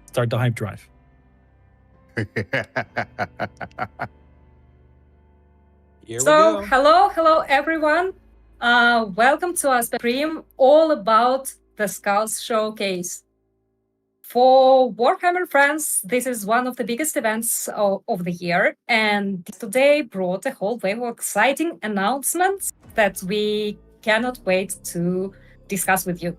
Start the hype drive. Here we go. Hello everyone. Welcome to our stream all about the Skulls Showcase. For Warhammer fans, this is one of the biggest events of the year, and today brought a whole wave of exciting announcements that we cannot wait to discuss with you.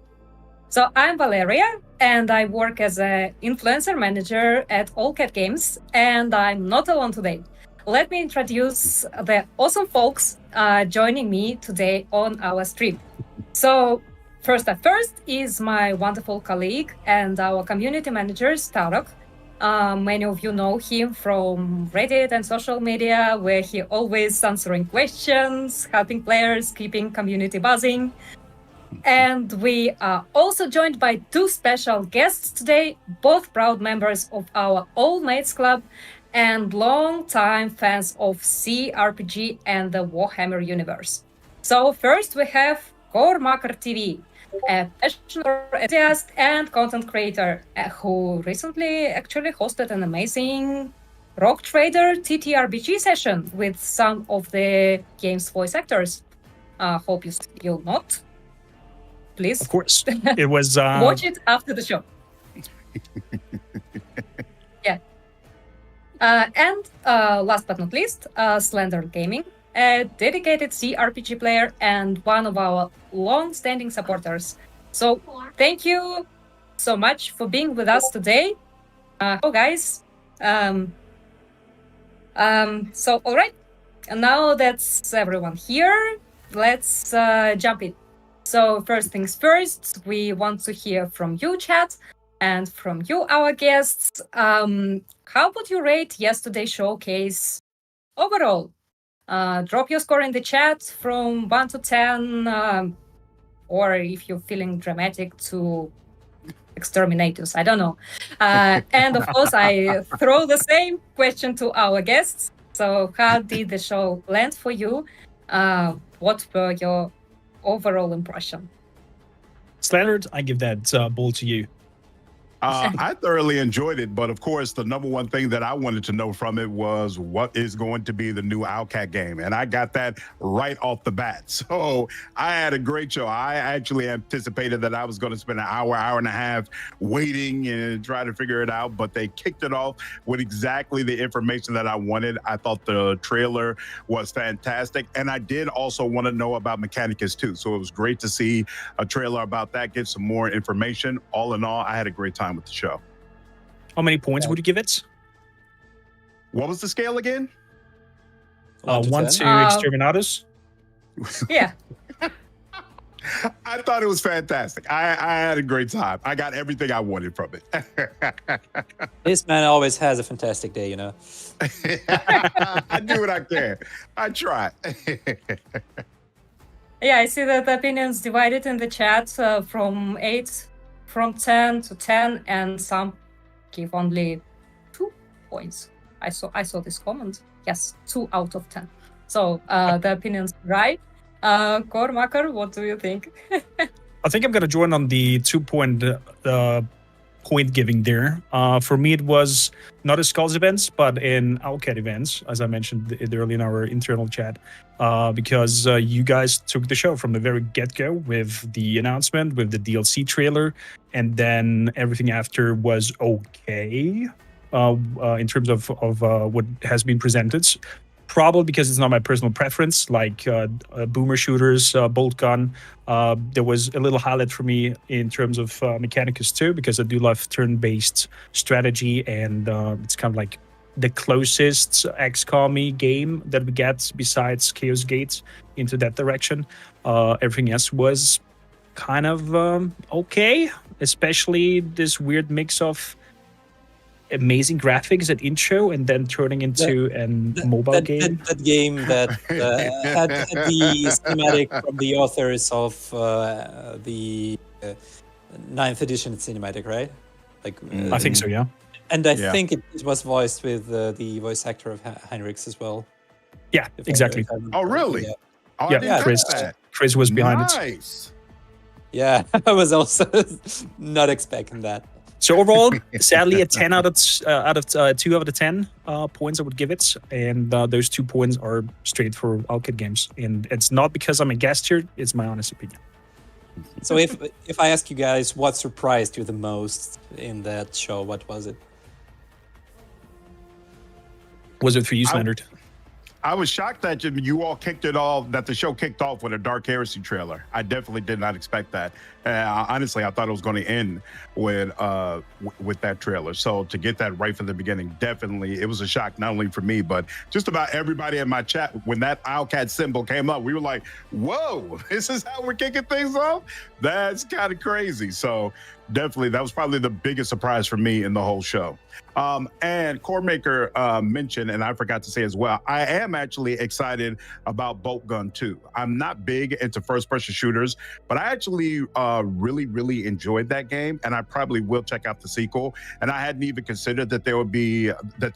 So I'm Valeria, and I work as an influencer manager at Owlcat Games, and I'm not alone today. Let me introduce the awesome folks joining me today on our stream. So first is my wonderful colleague and our community manager, Starok. Many of you know him from Reddit and social media, where he always answering questions, helping players, keeping community buzzing. And we are also joined by two special guests today, both proud members of our All Mates Club and long-time fans of CRPG and the Warhammer universe. So first we have KormakrTV, a passionate enthusiast and content creator who recently actually hosted an amazing Rock Trader TTRPG session with some of the game's voice actors. Hope you'll not. Please. Of course. It was... Watch it after the show. Yeah. And last but not least, Slandered Gaming, a dedicated CRPG player and one of our long-standing supporters. So thank you so much for being with us today. Hello, guys. So, all right. And now that's everyone here. Let's jump in. So first things first, we want to hear from you, chat, and from you, our guests. How would you rate yesterday's showcase overall? Drop your score in the chat from 1 to 10, or if you're feeling dramatic, to exterminators. I don't know. And of course, I throw the same question to our guests. So how did the show land for you? What were your overall impression? Slandered, I give that ball to you. I thoroughly enjoyed it, but of course, the number one thing that I wanted to know from it was what is going to be the new Owlcat game, and I got that right off the bat. So I had a great show. I actually anticipated that I was going to spend an hour and a half waiting and trying to figure it out, but they kicked it off with exactly the information that I wanted. I thought the trailer was fantastic, and I did also want to know about Mechanicus too. So it was great to see a trailer about that, get some more information. All in all, I had a great time with the show. How many points would you give it? What was the scale again? 1 to Exterminatus? Yeah. I thought it was fantastic. I had a great time. I got everything I wanted from it. This man always has a fantastic day, you know. I do what I can. I try. Yeah, I see that the opinions divided in the chat from 10 to 10, and some give only 2 points. I saw this comment. Yes, 2 out of 10. So the opinions right. Kormakr, what do you think? I think I'm going to join on the 2-point point giving there. For me, it was not a Skulls events, but in Owlcat events, as I mentioned earlier in our internal chat, because you guys took the show from the very get-go with the announcement, with the DLC trailer, and then everything after was okay in terms of what has been presented. Probably because it's not my personal preference, like boomer shooters, bolt gun. There was a little highlight for me in terms of Mechanicus 2, because I do love turn-based strategy, and it's kind of like the closest XCOM-y game that we get besides Chaos Gate into that direction. Everything else was kind of okay, especially this weird mix of amazing graphics at intro and then turning into a mobile game. That game that had the cinematic from the authors of the 9th edition cinematic, right? Like I think so, yeah. And I think it was voiced with the voice actor of Heinrichs as well. Yeah, exactly. Oh, really? Yeah. Oh, yeah, Chris was behind it. Nice. Yeah, I was also not expecting that. So overall, sadly, a 10 out of 2 out of 10 points I would give it, and those 2 points are straight for Owlcat games, and it's not because I'm a guest here; it's my honest opinion. So if I ask you guys what surprised you the most in that show, what was it? Was it for you, Slandered? I was shocked that you all kicked it off, that the show kicked off with a Dark Heresy trailer. I definitely did not expect that. Honestly, I thought it was going to end with that trailer. So to get that right from the beginning, definitely, it was a shock, not only for me, but just about everybody in my chat. When that Owlcat symbol came up, we were like, whoa, this is how we're kicking things off? That's kind of crazy. So definitely, that was probably the biggest surprise for me in the whole show. And Kormaker mentioned, and I forgot to say as well, I am actually excited about Bolt Gun 2. I'm not big into first-person shooters, but I actually really enjoyed that game, and I probably will check out the sequel. And I hadn't even considered that they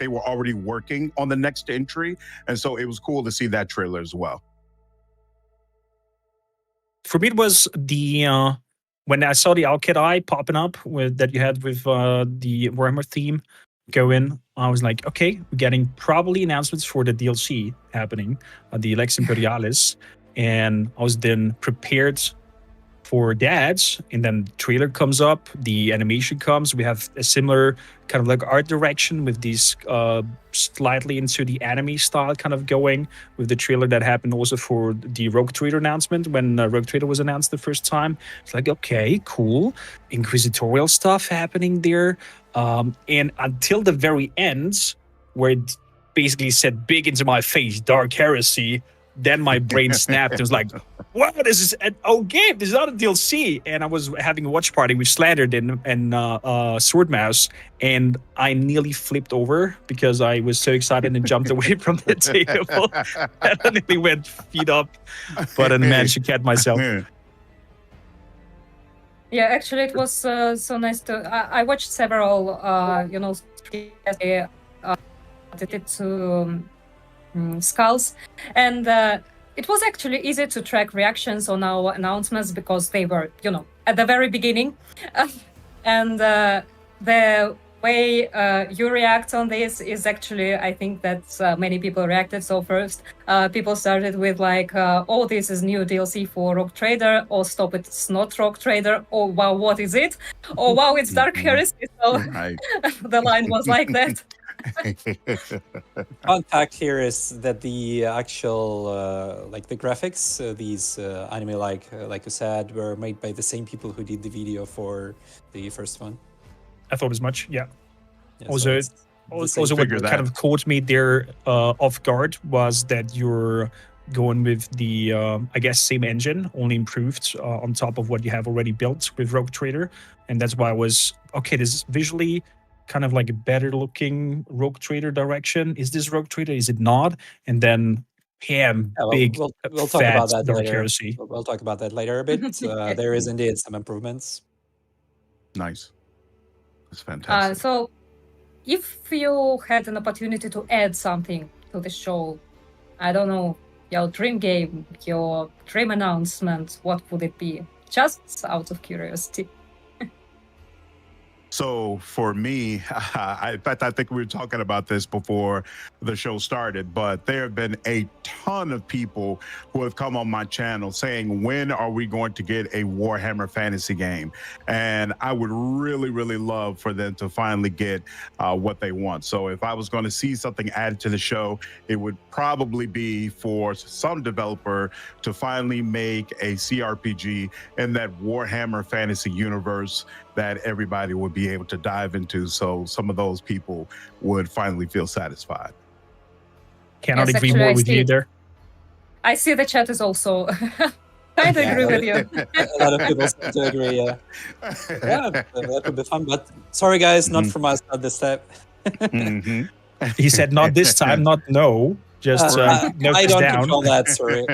were already working on the next entry, and so it was cool to see that trailer as well. For me, it was the when I saw the Owlcat eye popping up that you had with the Warhammer theme going, I was like, okay, we're getting probably announcements for the DLC happening, the Lex Imperialis, and I was then prepared for that, and then the trailer comes up, the animation comes, we have a similar kind of like art direction with these slightly into the anime style kind of going with the trailer that happened also for the Rogue Trader announcement when Rogue Trader was announced the first time. It's like, okay, cool, inquisitorial stuff happening there, and until the very end where it basically said big into my face, Dark Heresy, then my brain snapped. It was like, what? This is an old game. This is not a DLC. And I was having a watch party with Slandered and Sword Mouse, and I nearly flipped over because I was so excited and jumped away from the table. And I nearly went feet up, but I managed to catch myself. Yeah, actually, it was so nice to. I watched several, dedicated to Skulls, and it was actually easy to track reactions on our announcements because they were, at the very beginning, and the way you react on this is actually, I think that many people reacted. So first, people started with like, oh, this is new DLC for Rogue Trader, or stop, it's not Rogue Trader, or wow, what is it? Or wow, it's Dark Heresy. So Right. the line was like that. Fun fact here is that the actual like the graphics, these anime like you said, were made by the same people who did the video for the first one. I thought as much, yeah. Yeah, Also, so also what kind of caught me there off guard was that you're going with the, I guess, same engine, only improved on top of what you have already built with Rogue Trader. And that's why I was, okay, this is visually kind of like a better looking Rogue Trader direction. Is this Rogue Trader? Is it not? And then, bam, big, we'll talk fat about that Dark later. Heresy. We'll talk about that later a bit. There is indeed some improvements. Nice. That's fantastic. So, if you had an opportunity to add something to the show, I don't know, your dream game, your dream announcement, what would it be? Just out of curiosity. So for me, in fact, I think we were talking about this before the show started, but there have been a ton of people who have come on my channel saying, when are we going to get a Warhammer fantasy game? And I would really love for them to finally get what they want. So if I was going to see something added to the show, it would probably be for some developer to finally make a CRPG in that Warhammer fantasy universe that everybody would be able to dive into, so some of those people would finally feel satisfied. Cannot agree more with you there. I see the chat is also kind of agree with you. A lot of people seem to agree. Yeah, that would be fun. But sorry, guys, not from us at this step. He said, not this time, not no. Just note I this don't down. control that, sorry.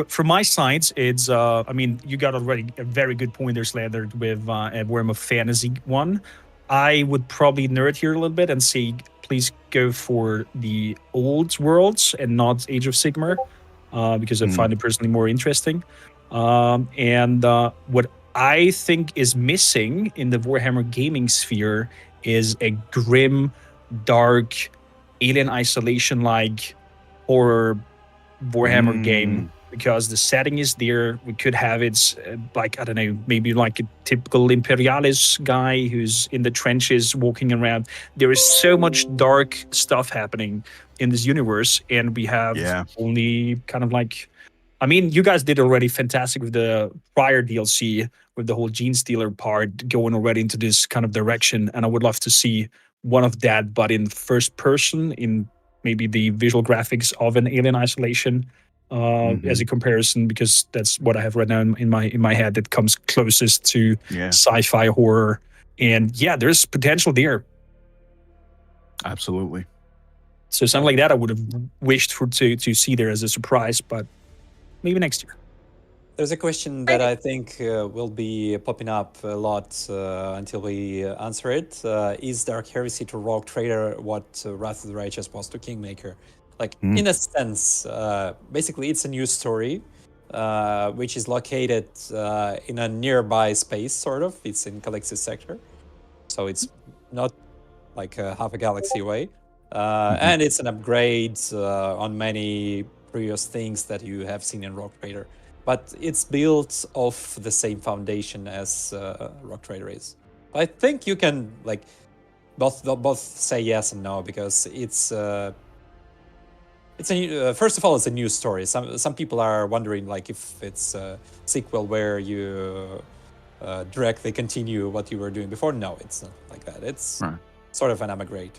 From my side, it's I mean, you got already a very good point there, Slandered, with a Warhammer Fantasy one. I would probably nerd here a little bit and say, please go for the old worlds and not Age of Sigmar, because I find it personally more interesting. And what I think is missing in the Warhammer gaming sphere is a grim, dark, Alien Isolation-like horror Warhammer game, because the setting is there. We could have it like, I don't know, maybe like a typical Imperialis guy who's in the trenches walking around. There is so much dark stuff happening in this universe, and we have only kind of like, I mean, you guys did already fantastic with the prior DLC with the whole Gene Stealer part going already into this kind of direction, and I would love to see one of that, but in first person, in maybe the visual graphics of an Alien Isolation as a comparison, because that's what I have right now in my head that comes closest to sci-fi horror. And yeah, there's potential there. Absolutely. So something like that I would have wished to see there as a surprise, but maybe next year. There's a question that I think will be popping up a lot until we answer it. Is Dark Heresy to Rogue Trader what Wrath of the Righteous was to Kingmaker? Like, in a sense, basically it's a new story, which is located in a nearby space, sort of. It's in Calixis sector, so it's not like half a galaxy away. And it's an upgrade on many previous things that you have seen in Rogue Trader. But it's built off the same foundation as Rogue Trader is. I think you can like both say yes and no, because it's a new, first of all, it's a new story. Some people are wondering like if it's a sequel where you directly continue what you were doing before. No, it's not like that. It's sort of an upgrade.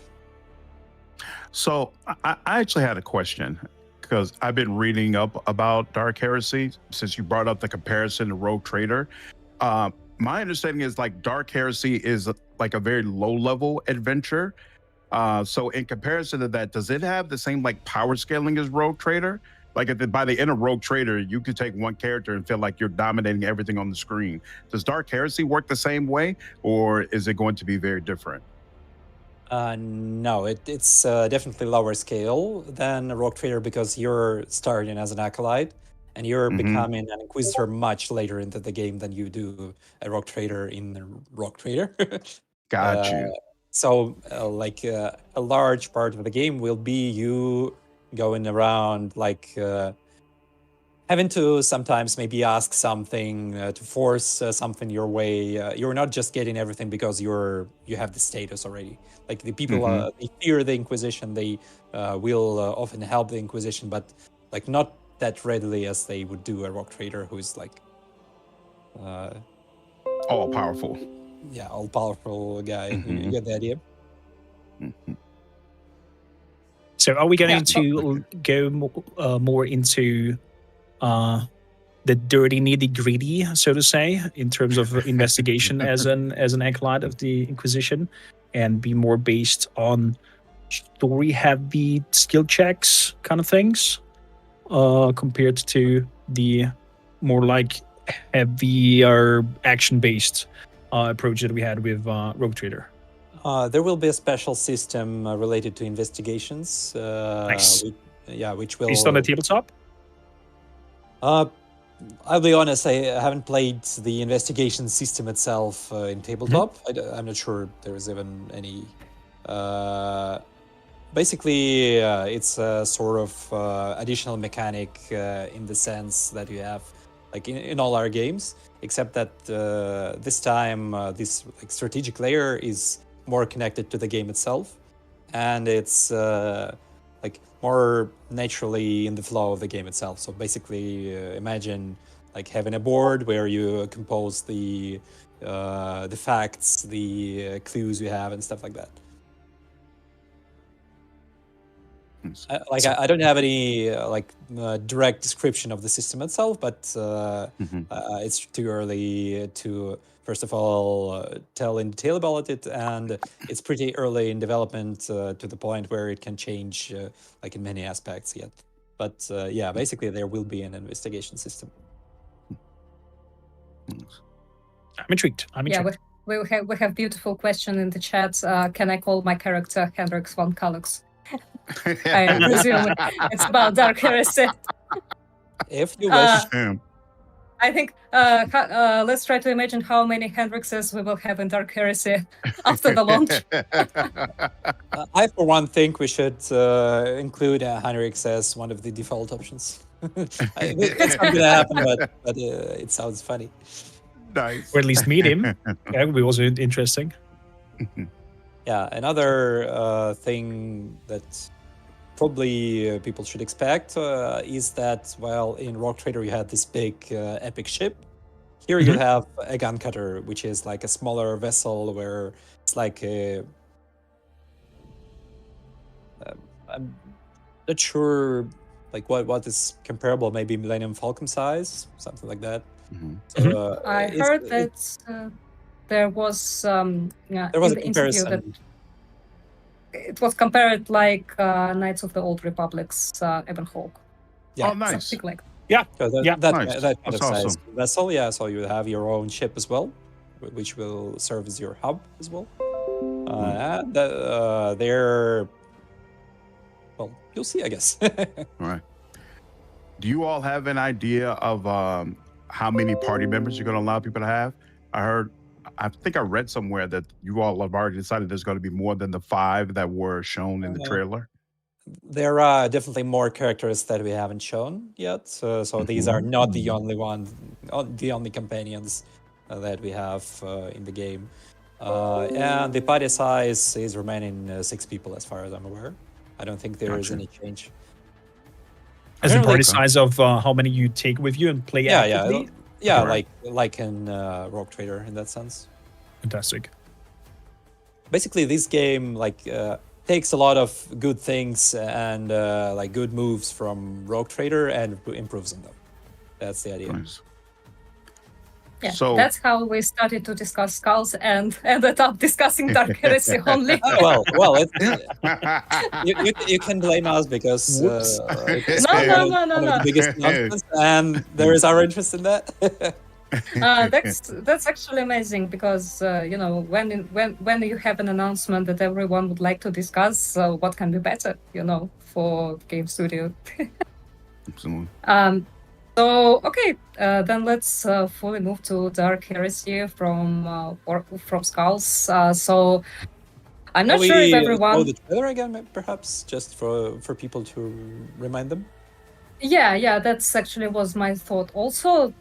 So I actually had a question, because I've been reading up about Dark Heresy since you brought up the comparison to Rogue Trader. My understanding is like Dark Heresy is like a very low-level adventure. So in comparison to that, does it have the same like power scaling as Rogue Trader? Like by the end of Rogue Trader, you could take one character and feel like you're dominating everything on the screen. Does Dark Heresy work the same way, or is it going to be very different? No, it's definitely lower scale than Rogue Trader, because you're starting as an acolyte and you're becoming an Inquisitor much later into the game than you do a Rogue Trader in Rogue Trader. Got you. So a large part of the game will be you going around, like having to sometimes maybe ask something to force something your way. You're not just getting everything because you have the status already. Like the people, they fear the Inquisition. They will often help the Inquisition, but like not that readily as they would do a Rogue Trader, who's like all powerful. Yeah, all powerful guy. You get the idea. So are we going to go more into the dirty, nitty-gritty, so to say, in terms of investigation as an acolyte of the Inquisition, and be more based on story-heavy skill checks kind of things, compared to the more like heavier action-based approach that we had with Rogue Trader? There will be a special system related to investigations. Nice. Which will... Based on the tabletop? I'll be honest, I haven't played the investigation system itself in tabletop. I'm not sure there is even any... basically, it's a sort of additional mechanic in the sense that you have like in all our games, except that this time this like strategic layer is more connected to the game itself, and it's like more naturally in the flow of the game itself. So basically, imagine like having a board where you compose the facts, the clues you have, and stuff like that. I don't have any direct description of the system itself, but it's too early to, first of all, tell in detail about it, and it's pretty early in development to the point where it can change like in many aspects yet. But yeah, basically there will be an investigation system. I'm intrigued. Yeah, we have beautiful question in the chat. Can I call my character Hendrix von Kalux? I presume it's about Dark Heresy. If you wish. I think let's try to imagine how many Hendrixes we will have in Dark Heresy after the launch. I, for one, think we should include Heinrichs as one of the default options. It's not gonna happen, but it sounds funny. Nice. Or at least meet him. That would be also interesting. Yeah, another thing that probably people should expect is that, well, in Rogue Trader you had this big epic ship. Here you have a gun cutter, which is like a smaller vessel where it's like a... I'm not sure like what is comparable, maybe Millennium Falcon size, something like that. So, I heard that there was there was in a the interview that comparison. it was compared like Knights of the Old Republic's Ebon Hawk. Yeah. Oh, nice. Something like So Yeah. that Nice. kind of That's size awesome. vessel, yeah. So you have your own ship as well, which will serve as your hub as well. They're, well, you'll see, I guess. All right. Do you all have an idea of how many party members you're going to allow people to have? I think I read somewhere that you all have already decided there's going to be more than the 5 that were shown in the trailer. There are definitely more characters that we haven't shown yet. So these are not the only the only companions that we have in the game. And the party size is remaining 6 people, as far as I'm aware. I don't think there is any change. As the Apparently- party size of how many you take with you and play actively? Yeah, Or- like in Rogue Trader in that sense. Fantastic. Basically, this game takes a lot of good things and like good moves from Rogue Trader and improves on them. That's the idea. Nice. yeah. So- That's how we started to discuss Skulls and ended up discussing Dark Heresy only. Well, you can blame us because Whoops. it's No, one of no. the biggest announcements, and there is our interest in that. That's actually amazing because you know when you have an announcement that everyone would like to discuss, what can be better, you know, for game studio. Absolutely. So okay, then let's fully move to Dark Heresy from Skulls. So I'm not Shall sure if we show everyone. the trailer again, perhaps, just for people to remind them. Yeah, that's actually was my thought also.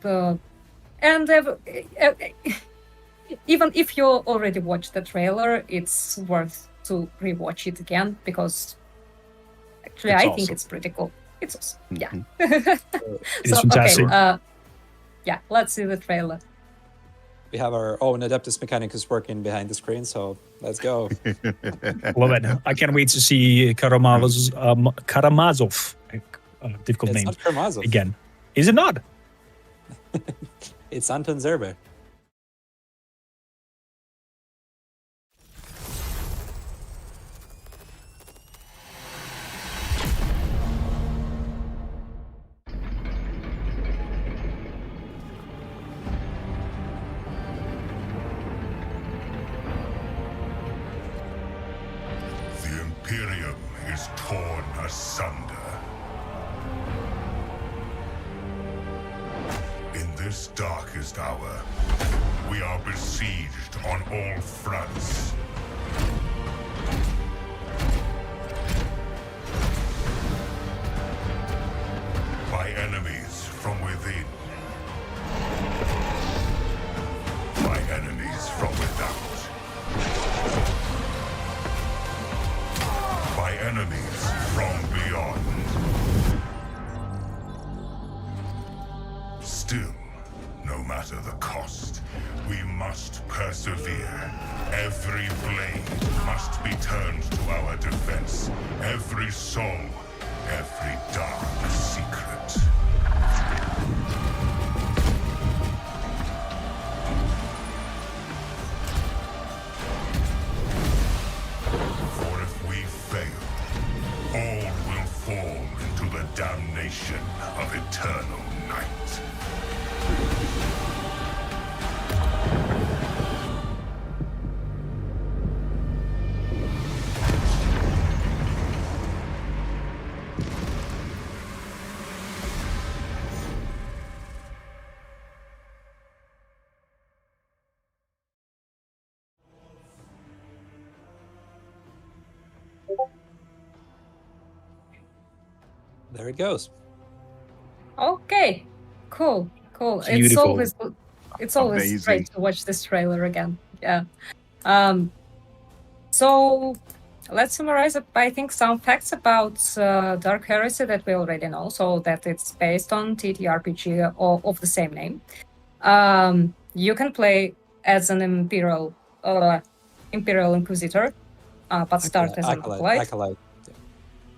Even if you already watched the trailer, it's worth to rewatch it again because actually It's I think awesome. it's pretty cool. It's awesome. Yeah. It is fantastic. Okay, yeah, let's see the trailer. We have our own Adeptus Mechanicus working behind the screen, so let's go. Love it. I can't wait to see Karamazov. Difficult It's name. not Karamazov. Again. Is it not? It's Anton Zerbe. The Imperium is torn asunder. In this darkest hour, we are besieged on all fronts. By enemies from within. By enemies from without. By enemies from beyond. Still, no matter the cost, we must persevere. Every blade must be turned to our defense. Every soul, every dark secret. For if we fail, all will fall into the damnation of eternal night. there it goes. Okay, cool. Beautiful. It's always Amazing. great to watch this trailer again. Yeah. So let's summarize, I think, some facts about Dark Heresy that we already know. So that it's based on TTRPG of the same name. You can play as an Imperial Inquisitor, but start as an Acolyte.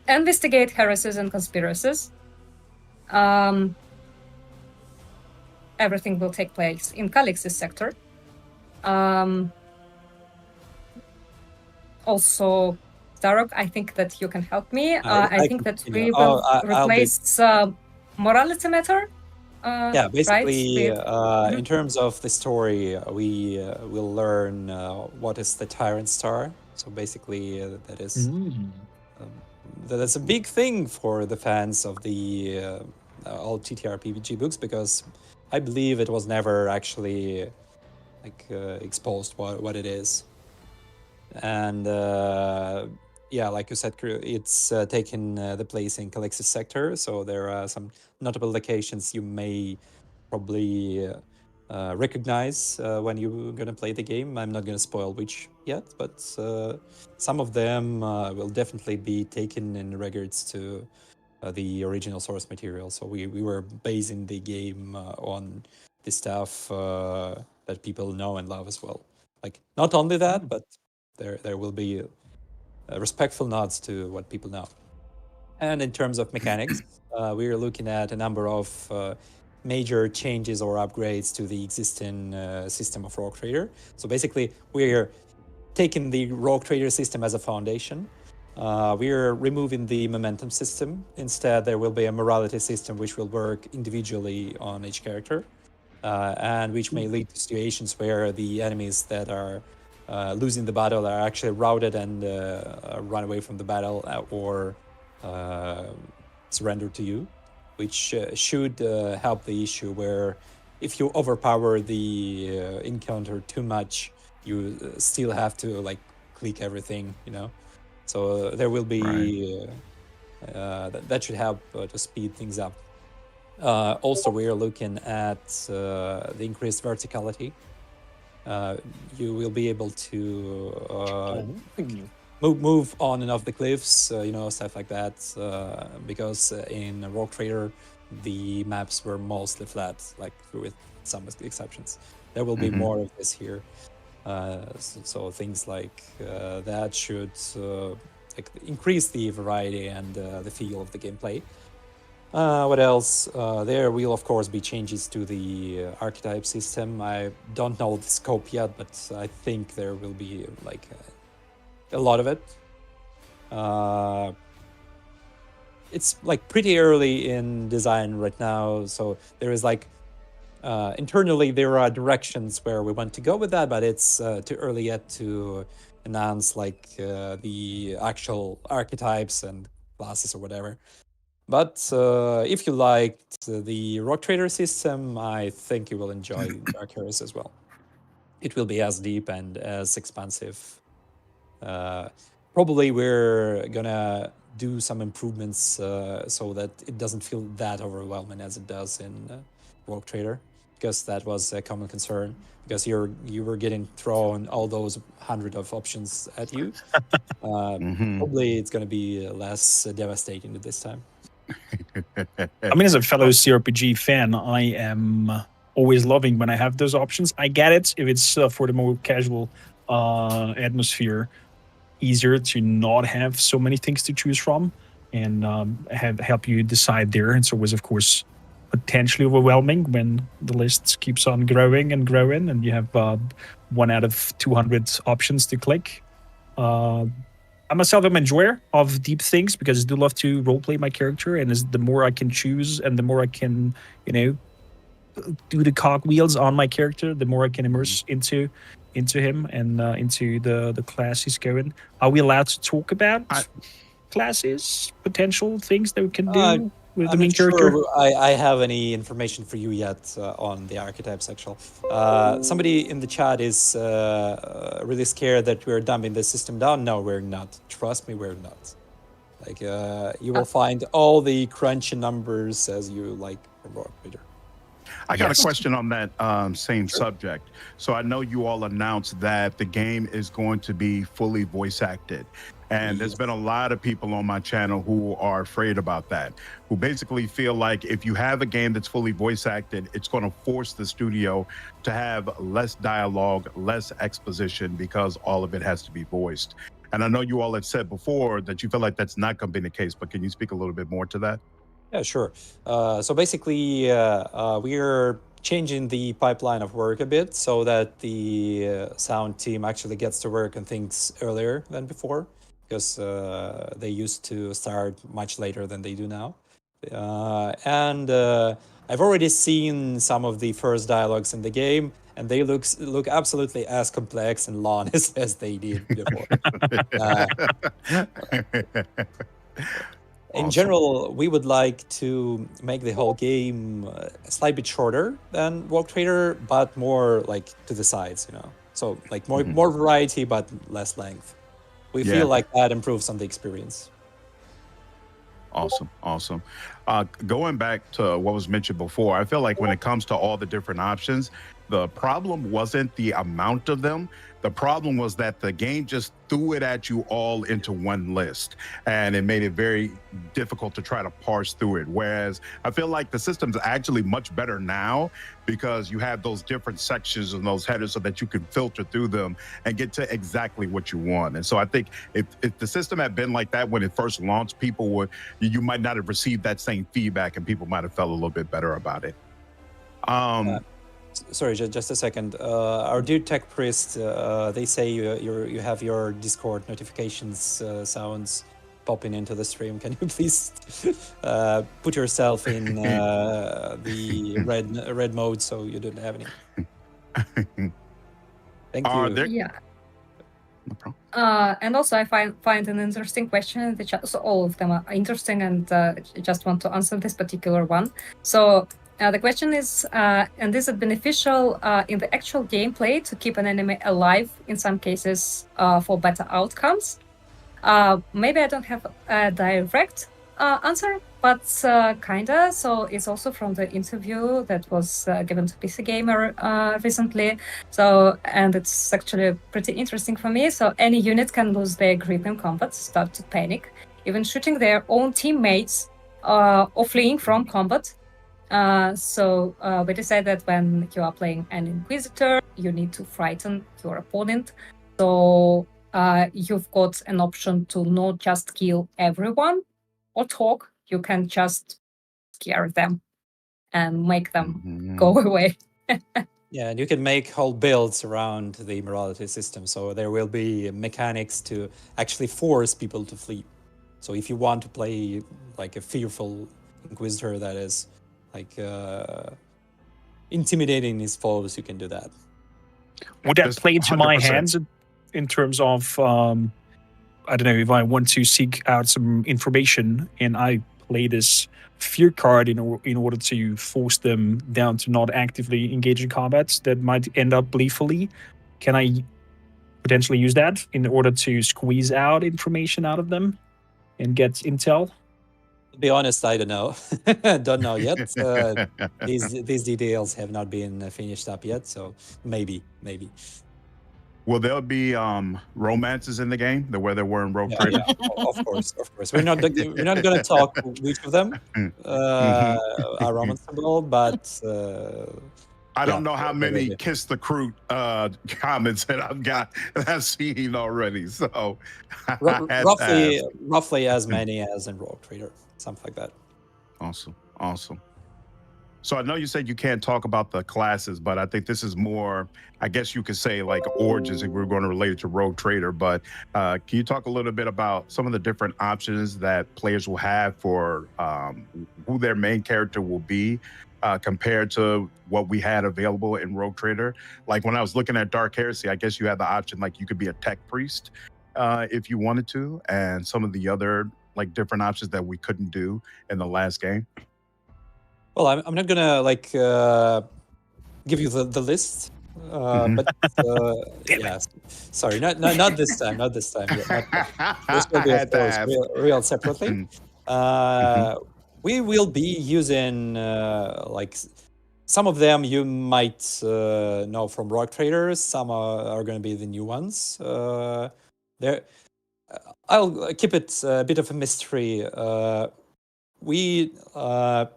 Investigate heresies and conspiracies. Everything will take place in Calix's sector. Also, Darok, I think that you can help me. I think that we will replace morality matter. Yeah, basically, right? in terms of the story, we will learn what is the Tyrant Star. So basically, that is that's a big thing for the fans of the all TTRPG books, because I believe it was never actually exposed what it is. And yeah, like you said, it's taken the place in Calix's sector, so there are some notable locations you may probably recognize when you're gonna play the game. I'm not gonna spoil which yet, but some of them will definitely be taken in regards to the original source material. So we were basing the game on the stuff that people know and love as well. Like, not only that, but there will be respectful nods to what people know. And in terms of mechanics, we are looking at a number of major changes or upgrades to the existing system of Rogue Trader. So basically, we're taking the Rogue Trader system as a foundation. We're removing the momentum system. Instead, there will be a morality system which will work individually on each character, and which may lead to situations where the enemies that are losing the battle are actually routed and run away from the battle or surrender to you, which should help the issue where if you overpower the encounter too much, you still have to click everything, So there will be that should help to speed things up. Also, we are looking at the increased verticality. You will be able to move on and off the cliffs, stuff like that, because in Rogue Trader the maps were mostly flat, with some exceptions. There will be more of this here, so things like that should increase the variety and the feel of the gameplay. What else? There will, of course, be changes to the archetype system. I don't know the scope yet, but I think there will be a lot of it. It's pretty early in design right now, so there is internally there are directions where we want to go with that, but it's too early yet to announce the actual archetypes and classes or whatever. But if you liked the Rogue Trader system, I think you will enjoy Dark Heresy as well. It will be as deep and as expansive. Probably we're gonna do some improvements so that it doesn't feel that overwhelming as it does in Rogue Trader, because that was a common concern, because you were getting thrown all those 100 of options at you. Probably it's gonna be less devastating this time. I mean, as a fellow CRPG fan, I am always loving when I have those options. I get it if it's for the more casual atmosphere, easier to not have so many things to choose from and help you decide there. It's always, of course, potentially overwhelming when the list keeps on growing and growing and you have 1 out of 200 options to click. I myself am an enjoyer of deep things because I do love to roleplay my character, and the more I can choose and the more I can, do the cogwheels on my character, the more I can immerse into him and into the class he's going. Are we allowed to talk about classes, potential things that we can do with the main character? Sure I have any information for you yet on the archetypes, actually. Somebody in the chat is really scared that we're dumbing the system down. No, we're not. Trust me, we're not. Like you will find all the crunchy numbers as you like from Rogue Trader. I got a question on that same subject. So I know you all announced that the game is going to be fully voice acted. And there's been a lot of people on my channel who are afraid about that, who basically feel like if you have a game that's fully voice acted, it's going to force the studio to have less dialogue, less exposition, because all of it has to be voiced. And I know you all have said before that you feel like that's not going to be the case, but can you speak a little bit more to that? Yeah, sure. So basically, we're changing the pipeline of work a bit so that the sound team actually gets to work on things earlier than before, because they used to start much later than they do now. And I've already seen some of the first dialogues in the game, and they look absolutely as complex and long as they did before. In general, we would like to make the whole game a slight bit shorter than Rogue Trader, but more like to the sides, you know. So like more variety, but less length. We feel like that improves on the experience. Awesome. Going back to what was mentioned before, I feel like when it comes to all the different options, the problem wasn't the amount of them. The problem was that the game just threw it at you all into one list, and it made it very difficult to try to parse through it. Whereas I feel like the system's actually much better now because you have those different sections and those headers so that you can filter through them and get to exactly what you want. And so I think if the system had been like that when it first launched, you might not have received that same feedback, and people might have felt a little bit better about it. Sorry, just a second. Our dear tech priest, they say you have your Discord notifications sounds popping into the stream. Can you please put yourself in the red mode so you don't have any? Thank you. Yeah. No problem. And also, I find an interesting question in the chat. So all of them are interesting, and just want to answer this particular one. So. The question is, and is it beneficial in the actual gameplay to keep an enemy alive in some cases for better outcomes? Maybe I don't have a direct answer, but kinda. So it's also from the interview that was given to PC Gamer recently. So, and it's actually pretty interesting for me. So any unit can lose their grip in combat, start to panic, even shooting their own teammates or fleeing from combat. So we decided that when you are playing an Inquisitor, you need to frighten your opponent. So you've got an option to not just kill everyone or talk. You can just scare them and make them go away. Yeah, and you can make whole builds around the morality system. So there will be mechanics to actually force people to flee. So if you want to play like a fearful Inquisitor that is like intimidating his foes, you can do that. Would that play into my hands in terms of I don't know, if I want to seek out some information and I play this fear card in order to force them down to not actively engage in combats that might end up gleefully? Can I potentially use that in order to squeeze out information out of them and get intel? To be honest, I don't know. Don't know yet. These details have not been finished up yet, so maybe. Will there be romances in the game, where there were in Rogue Trader? Of course. We're not going to talk which of them are romanceable, but I don't know how many kiss the crew comments that I've seen already. So roughly as many as in Rogue Trader, something like that. Awesome. So I know you said you can't talk about the classes, but I think this is more, I guess you could say, like origins if we're going to relate it to Rogue Trader. But can you talk a little bit about some of the different options that players will have for who their main character will be compared to what we had available in Rogue Trader? Like when I was looking at Dark Heresy, I guess you had the option, like you could be a tech priest if you wanted to, and some of the other like different options that we couldn't do in the last game. Well, I'm not gonna give you the list But yes, sorry, not this time, not this time. This will be, of course, real separately. We will be using like some of them you might know from Rogue Traders. Some are going to be the new ones. There, I'll keep it a bit of a mystery. We how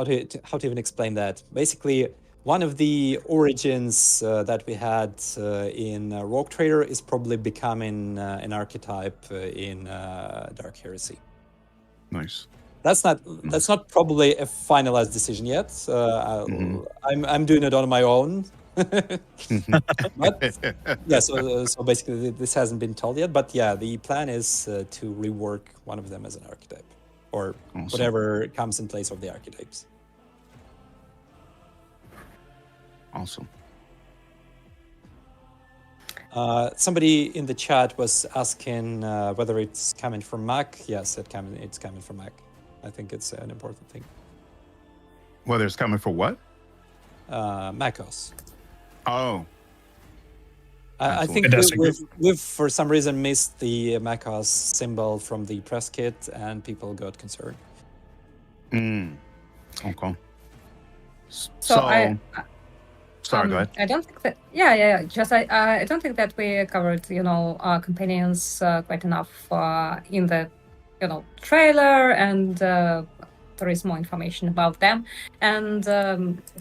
to even explain that? Basically, one of the origins that we had in Rogue Trader is probably becoming an archetype in Dark Heresy. Nice. That's not probably a finalized decision yet. I'm doing it on my own. But yeah, so basically this hasn't been told yet. But yeah, the plan is to rework one of them as an archetype, or whatever comes in place of the archetypes. Awesome. Somebody in the chat was asking whether it's coming from Mac. Yes, it's coming from Mac. I think it's an important thing. Whether it's coming for what? MacOS. Oh. I think we've for some reason missed the MacOS symbol from the press kit, and people got concerned. Okay. So sorry, go ahead. I don't think that. Yeah. Just I don't think that we covered companions quite enough in the trailer, and there is more information about them. And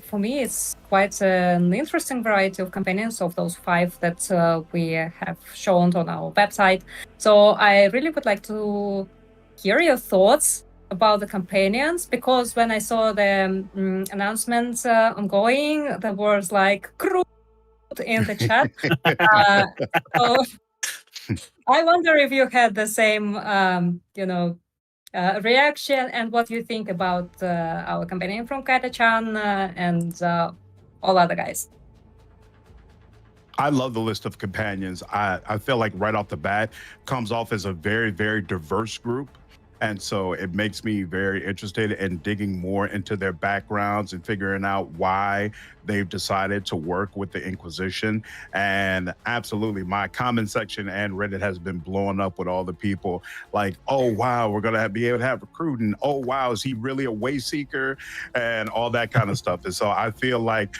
for me, it's quite an interesting variety of companions of those 5 that we have shown on our website. So I really would like to hear your thoughts about the companions, because when I saw the announcement ongoing, there was like "Groot" in the chat. So I wonder if you had the same reaction, and what you think about our companion from Kaita-chan and all other guys. I love the list of companions. I feel like right off the bat comes off as a very, very diverse group. And so it makes me very interested in digging more into their backgrounds and figuring out why they've decided to work with the Inquisition. And absolutely, my comment section and Reddit has been blowing up with all the people like, oh, wow, we're going to be able to have recruiting. Oh, wow, is he really a way seeker? And all that kind of stuff. And so I feel like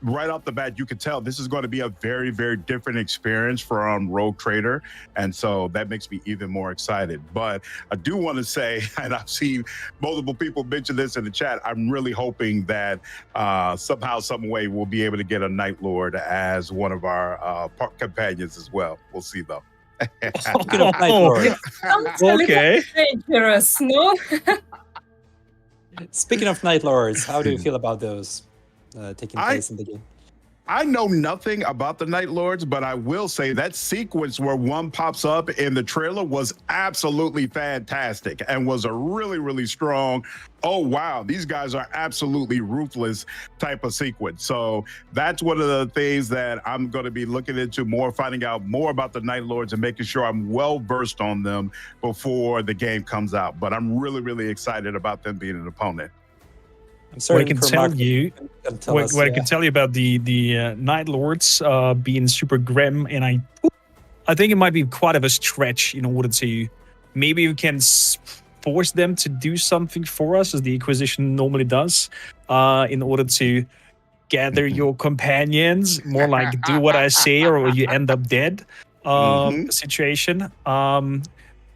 right off the bat, you could tell this is going to be a very, very different experience from Rogue Trader. And so that makes me even more excited. But I do want to say, and I've seen multiple people mention this in the chat, I'm really hoping that somehow, some way, we'll be able to get a Night Lord as one of our companions as well. We'll see, though. Speaking of Night Lord. Okay. Dangerous, no? Speaking of Night Lords, how do you feel about those? Taking place in the game. I know nothing about the Night Lords, but I will say that sequence where one pops up in the trailer was absolutely fantastic and was a really, really strong, oh, wow, these guys are absolutely ruthless type of sequence. So that's one of the things that I'm going to be looking into more, finding out more about the Night Lords and making sure I'm well versed on them before the game comes out. But I'm really, really excited about them being an opponent. What I can tell you about the Night Lords being super grim, and I think it might be quite of a stretch in order to maybe we can force them to do something for us, as the Inquisition normally does, in order to gather your companions, more like do what I say or you end up dead situation.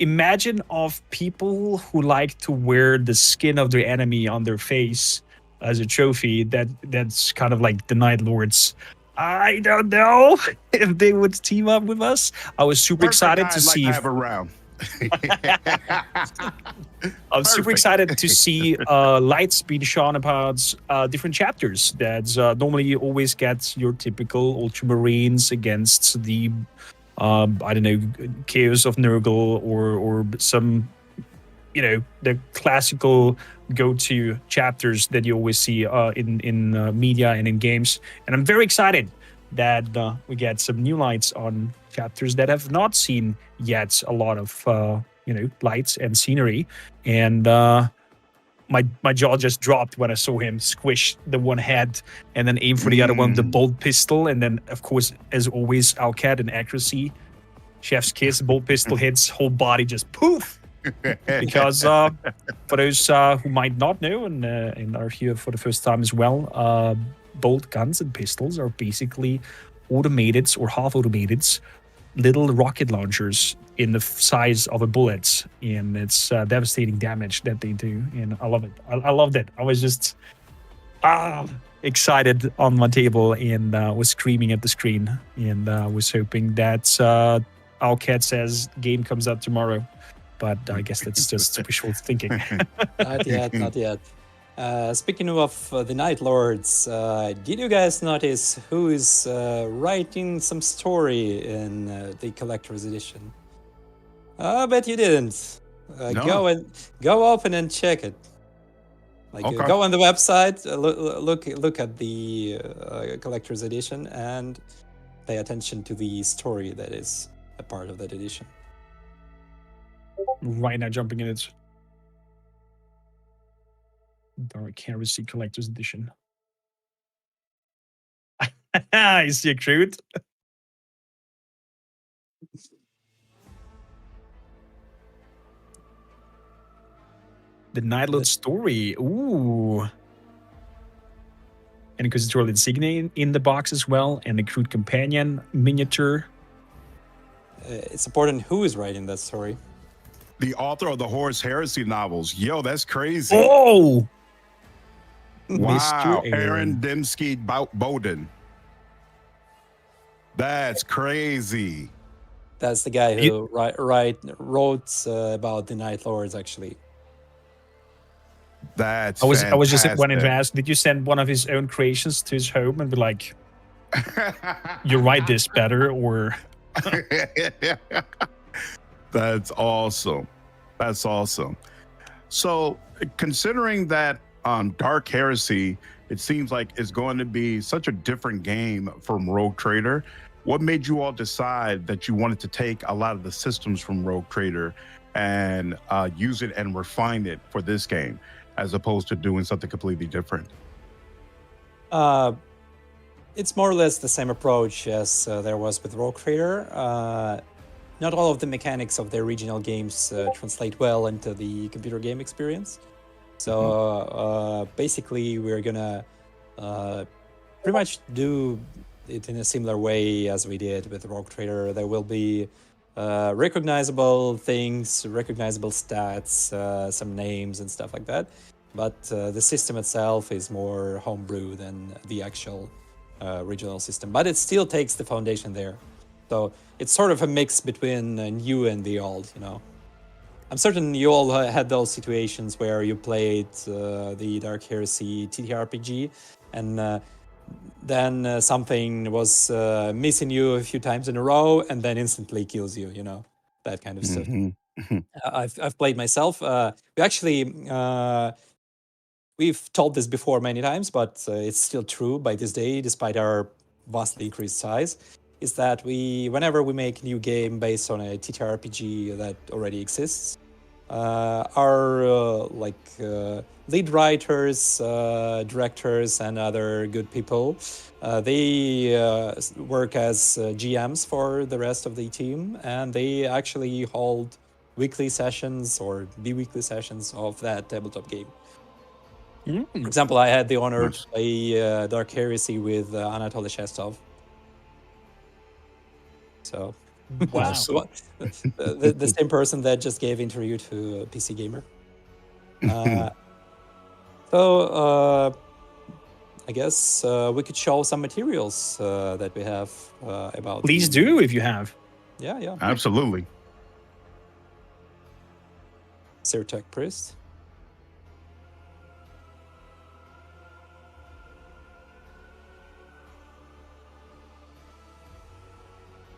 Imagine of people who like to wear the skin of their enemy on their face as a trophy. That's kind of like the Night Lords. I don't know if they would team up with us. I was super excited to see. Have around. I'm super excited to see lights being shone about different chapters. That normally you always get your typical Ultramarines against the I don't know, Chaos of Nurgle or some, the classical go-to chapters that you always see in media and in games. And I'm very excited that we get some new lights on chapters that have not seen yet a lot of lights and scenery. And my jaw just dropped when I saw him squish the one head and then aim for the other one, the bolt pistol, and then of course, as always, Owlcat and accuracy, chef's kiss, bolt pistol hits, whole body just poof. Because for those who might not know and are here for the first time as well, bolt guns and pistols are basically automated or half automated little rocket launchers in the size of a bullet, and it's devastating damage that they do, and I love it. I loved it. I was just excited on my table and was screaming at the screen, and was hoping that Owlcat says game comes out tomorrow, but I guess that's just wishful thinking. Not yet, not yet. Speaking of the Night Lords, did you guys notice who is writing some story in the collector's edition? I bet you didn't. No. Go open and check it. Like Okay. go on the website, look at the collector's edition, and pay attention to the story that is a part of that edition. Right now, jumping in it. Dark Heresy Collector's Edition. You see a crude? The Nightlord story. Ooh. And Inquisitorial insignia in the box as well, and a crude companion miniature. It's important who is writing that story. The author of the Horus Heresy novels. Yo, that's crazy. Oh! Wow, Mr. Aaron Dembski Bowden. That's crazy. That's the guy who wrote about the Night Lords, actually. That's I was just wanting to fantastic. ask, did you send one of his own creations to his home and be like, you write this better, or That's awesome. That's awesome. So, considering that Dark Heresy, it seems like it's going to be such a different game from Rogue Trader. What made you all decide that you wanted to take a lot of the systems from Rogue Trader and use it and refine it for this game, as opposed to doing something completely different? It's more or less the same approach as there was with Rogue Trader. Not all of the mechanics of the original games translate well into the computer game experience. So basically, we're gonna pretty much do it in a similar way as we did with Rogue Trader. There will be recognizable things, recognizable stats, some names and stuff like that. But the system itself is more homebrew than the actual original system. But it still takes the foundation there. So it's sort of a mix between new and the old, you know. I'm certain you all had those situations where you played the Dark Heresy TTRPG, and then something was missing you a few times in a row, and then instantly kills you, you know, that kind of stuff. I've played myself. We actually we've told this before many times, but it's still true by this day, despite our vastly increased size. Is that whenever we make a new game based on a TTRPG that already exists, our lead writers, directors, and other good people, they work as GMs for the rest of the team, and they actually hold weekly sessions or bi-weekly sessions of that tabletop game. For example, I had the honor to play Dark Heresy with Anatoly Shestov. So, wow. the same person that just gave interview to PC Gamer. So I guess we could show some materials that we have about. Please do if you have. Yeah. Absolutely. Sirtek Priest.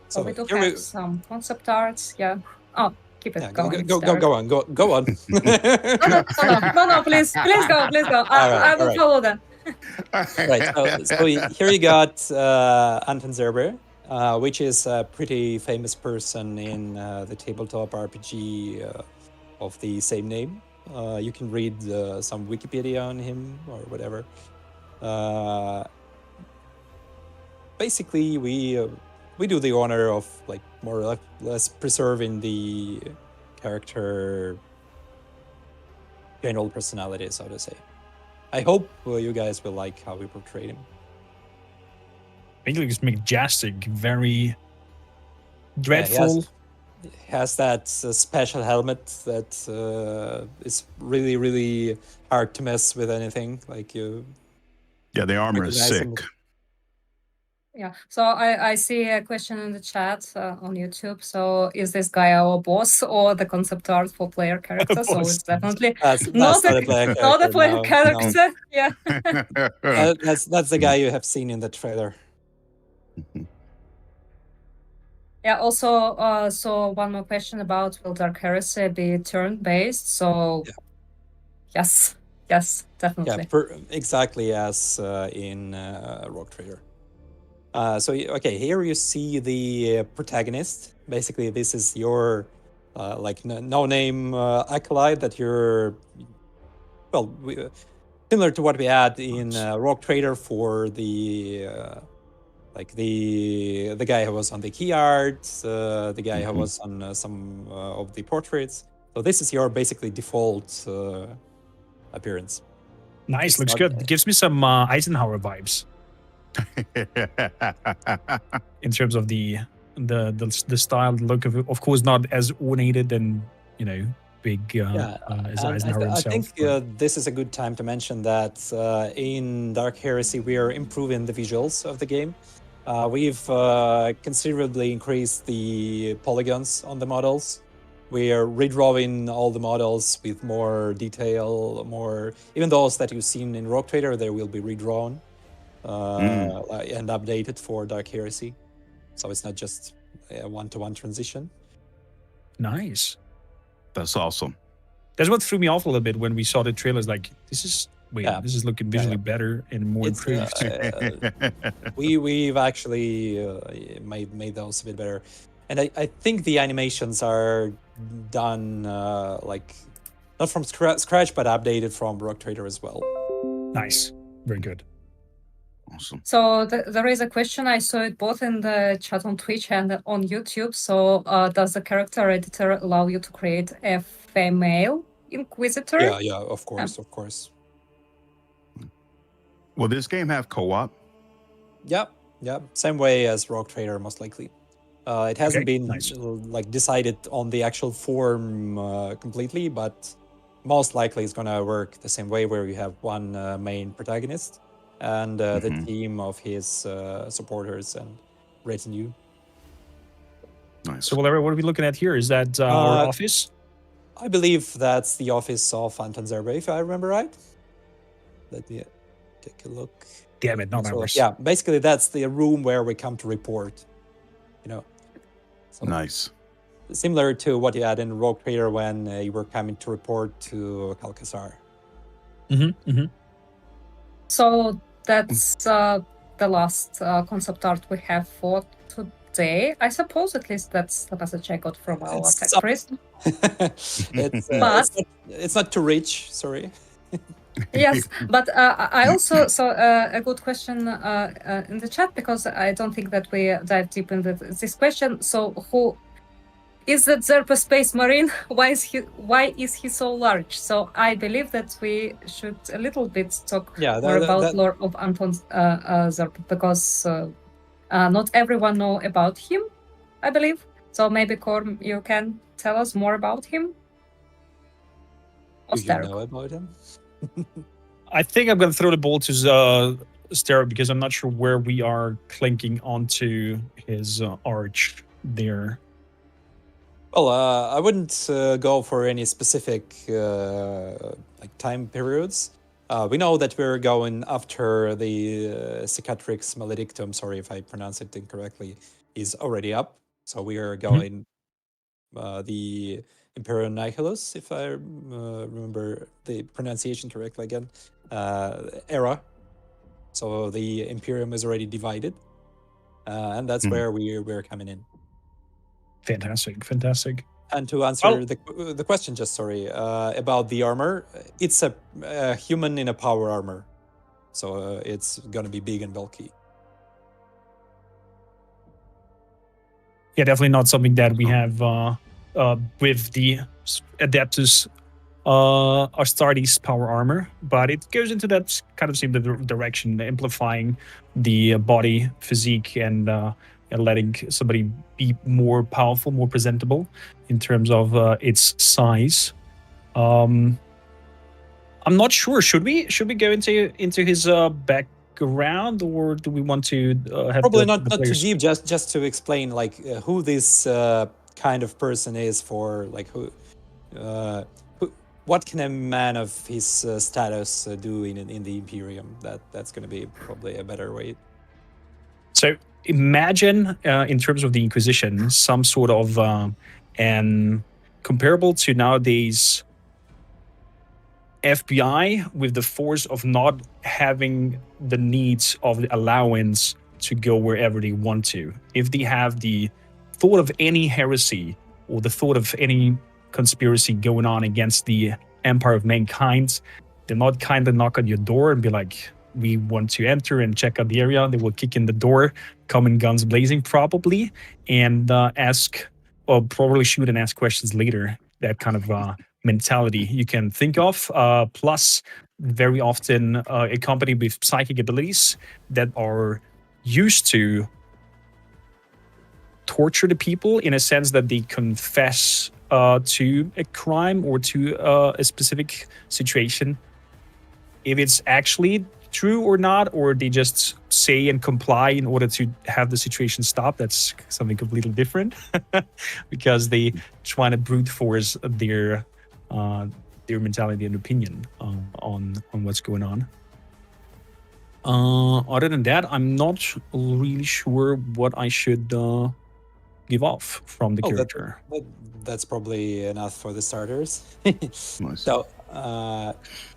So we do here have some concept arts. Yeah. Oh, keep it Yeah, going. go on. No, please go. I will follow that. Right. So here you got Anton Zerber, which is a pretty famous person in the tabletop RPG of the same name. You can read some Wikipedia on him or whatever. Basically, we do the honor of like more or less preserving the character general personality, so to say. I hope you guys will like how we portrayed him. I think it's majestic, very dreadful. He has that special helmet that is really, really hard to mess with anything. Like you. Yeah, the armor is recognize sick. him. Yeah. So I see a question in the chat on YouTube. So is this guy our boss or the concept art for player character? So it's definitely That's not not a player character. not a player no, no. character. Yeah. That's the guy you have seen in the trailer. Yeah. Also, so one more question about will Dark Heresy be turn-based? So yes, definitely. Yeah, exactly as in Rogue Trader. So okay, here you see the protagonist. Basically, this is your like no-name acolyte that you're similar to what we had in Rogue Trader for the like the guy who was on the key art, the guy who was on some of the portraits. So this is your basically default appearance. Nice, It's looks not- good. It gives me some Eisenhower vibes in terms of the style, the look of it. Of course, not as ornated and big as and Eisenhower I himself. think but- this is a good time to mention that in Dark Heresy we are improving the visuals of the game. We've considerably increased the polygons on the models. We are redrawing all the models with more detail, even those that you've seen in Rogue Trader, they will be redrawn and updated for Dark Heresy. So it's not just a one-to-one transition. Nice. That's awesome. That's what threw me off a little bit when we saw the trailers. Like, this is looking visually better and more It's, improved. We've actually made those a bit better, and I think the animations are done like not from scratch, but updated from Rogue Trader as well. Nice. Very good. Awesome. So there is a question. I saw it both in the chat on Twitch and on YouTube. So does the character editor allow you to create a female Inquisitor? Yeah, of course. Will this game have co-op? Yeah, same way as Rogue Trader, most likely. It hasn't Okay, been nice. like decided on the actual form completely, but most likely it's gonna work the same way, where you have one main protagonist and the team of his supporters and retinue. Nice. So, whatever, what are we looking at here? Is that our office? I believe that's the office of Anton Zerbe, if I remember right. Let me take a look. Damn it, not So, ours. yeah, basically that's the room where we come to report. So Nice. similar to what you had in Rogue Trader when you were coming to report to Calcasar. So that's the last concept art we have for today. I suppose at least that's the message I got from our It's tech priest. It's not too rich, sorry. Yes, but I also saw a good question in the chat, because I don't think that we dive deep into this question. So, who is that Zerpa Space Marine? Why is he so large? So I believe that we should a little bit talk more about lore of Anton Zerpa, because not everyone know about him, I believe. So maybe Korm, you can tell us more about him. Do you know about him? I think I'm going to throw the ball to Stera, because I'm not sure where we are clinking onto his arch there. Well, I wouldn't go for any specific like time periods. We know that we're going after the Cicatrix Maledictum. Sorry if I pronounce it incorrectly. Is already up, so we are going the Imperial Nihilus, if I remember the pronunciation correctly again, era. So the Imperium is already divided, and that's where we're coming in. Fantastic. And to answer the question, just sorry, about the armor, it's a human in a power armor, so it's gonna be big and bulky. Yeah, definitely not something that we have with the Adeptus Astartes power armor, but it goes into that kind of same direction, amplifying the body physique and letting somebody be more powerful, more presentable in terms of its size. I'm not sure. Should we go into his background, or do we want to have probably the not too players? deep? Just to explain, like who this kind of person is, for like what can a man of his status do in the Imperium? That's going to be probably a better way. So imagine, in terms of the Inquisition, some sort of and comparable to nowadays FBI, with the force of not having the needs of the allowance to go wherever they want to. If they have the thought of any heresy or the thought of any conspiracy going on against the empire of mankind, they're not kind of knock on your door and be like, we want to enter and check out the area. They will kick in the door, come in guns blazing probably, and ask, or probably shoot and ask questions later. That kind of mentality you can think of. Plus, very often accompanied with psychic abilities that are used to torture the people, in a sense that they confess to a crime or to a specific situation. If it's actually true or not, or they just say and comply in order to have the situation stop, that's something completely different. Because they try to brute force their mentality and opinion on what's going on. Other than that, I'm not really sure what I should give off from the character. That's probably enough for the starters. Nice. So,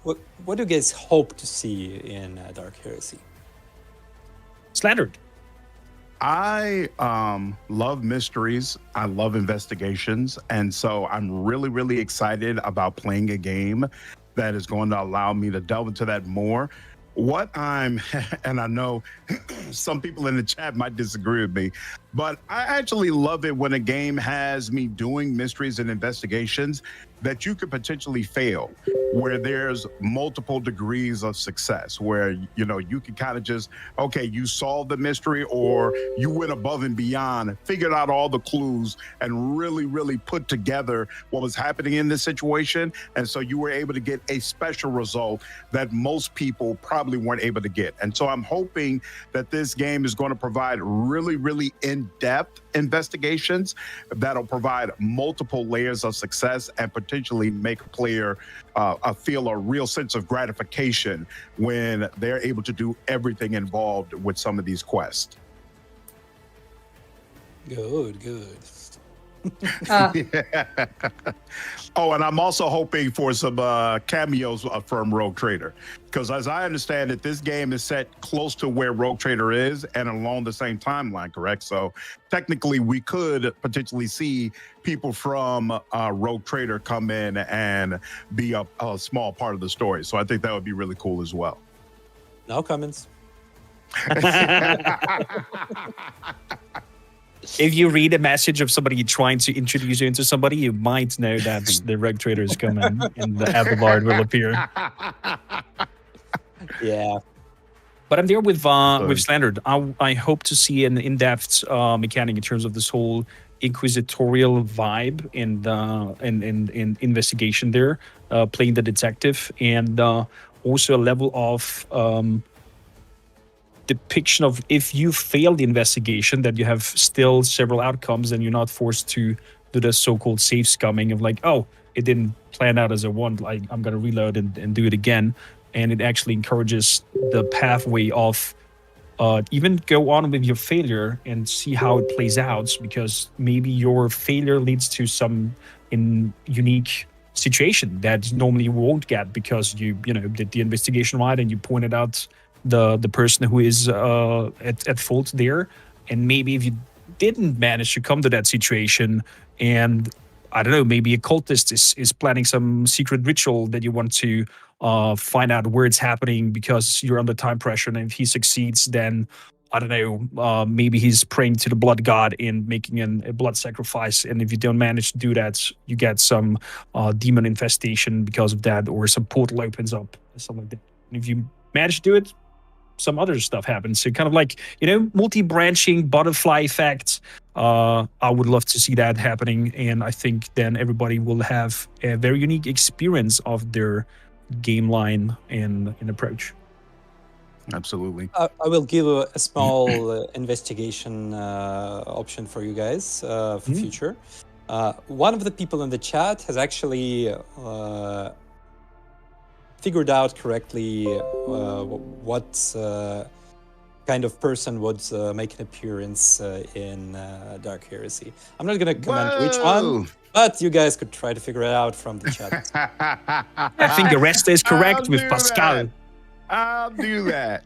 what do you guys hope to see in Dark Heresy? Slandered. I love mysteries. I love investigations. And so I'm really, really excited about playing a game that is going to allow me to delve into that more. And I know some people in the chat might disagree with me, but I actually love it when a game has me doing mysteries and investigations that you could potentially fail, where there's multiple degrees of success, where, you know, you can kind of just, okay, you solved the mystery, or you went above and beyond, figured out all the clues, and really, really put together what was happening in this situation. And so you were able to get a special result that most people probably weren't able to get. And so I'm hoping that this game is going to provide really, really in-depth investigations that'll provide multiple layers of success and potentially make a player feel a real sense of gratification when they're able to do everything involved with some of these quests. Good. Yeah. Oh, and I'm also hoping for some cameos from Rogue Trader, because as I understand it, this game is set close to where Rogue Trader is and along the same timeline, correct? So technically we could potentially see people from Rogue Trader come in and be a small part of the story. So I think that would be really cool as well. No comments. If you read a message of somebody trying to introduce you into somebody, you might know that the Rogue Trader is coming and the Adelard will appear. Yeah. But I'm there with Slandered. I hope to see an in-depth mechanic in terms of this whole inquisitorial vibe and investigation there, playing the detective, and also a level of depiction of, if you fail the investigation, that you have still several outcomes and you're not forced to do the so-called safe scumming of like, oh, it didn't plan out as I want, like I'm going to reload and do it again. And it actually encourages the pathway of even go on with your failure and see how it plays out, because maybe your failure leads to some unique situation that normally you won't get because you did the investigation right and you pointed out the person who is at fault there. And maybe if you didn't manage to come to that situation and I don't know, maybe a cultist is planning some secret ritual that you want to find out where it's happening because you're under time pressure. And if he succeeds, then I don't know, maybe he's praying to the blood god and making a blood sacrifice. And if you don't manage to do that, you get some demon infestation because of that, or some portal opens up, something like that. And if you manage to do it, some other stuff happens. So kind of like, multi-branching butterfly effect. I would love to see that happening. And I think then everybody will have a very unique experience of their game line and approach. Absolutely. I will give a small investigation option for you guys for future. One of the people in the chat has actually figured out correctly what kind of person would make an appearance in Dark Heresy. I'm not going to comment which one, but you guys could try to figure it out from the chat. I think the rest is correct with Pascal. That. I'll do that.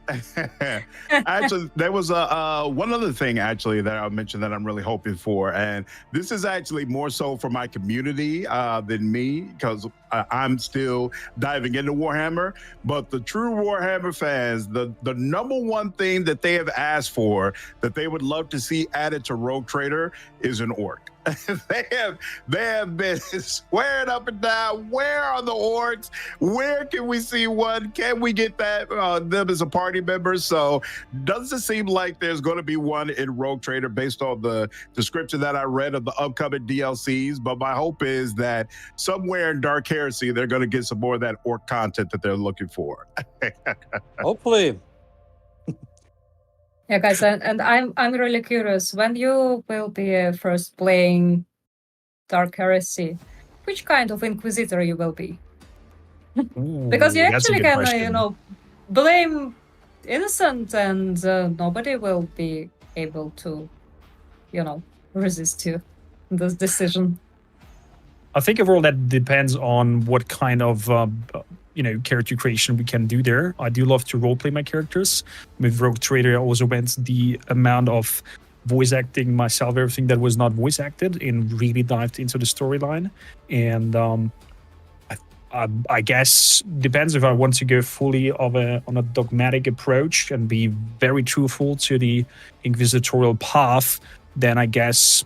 Actually, there was one other thing actually that I'll mention that I'm really hoping for, and this is actually more so for my community than me, because I'm still diving into Warhammer. But the true Warhammer fans, the number one thing that they have asked for that they would love to see added to Rogue Trader is an orc. they have been swearing up and down, where are the orcs? Where can we see one? Can we get that them as a party member? So does it seem like there's going to be one in Rogue Trader based on the description that I read of the upcoming DLCs? But my hope is that somewhere in Dark Heresy, they're going to get some more of that orc content that they're looking for. Hopefully. Yeah, guys, and I'm really curious, when you will be first playing Dark Heresy, which kind of Inquisitor you will be? Because you actually can, blame innocent, and nobody will be able to, resist you in this decision. I think overall that depends on what kind of character creation we can do there. I do love to roleplay my characters. With Rogue Trader, I also went the amount of voice acting myself, everything that was not voice acted, and really dived into the storyline. And I guess depends if I want to go fully on a dogmatic approach and be very truthful to the inquisitorial path, then I guess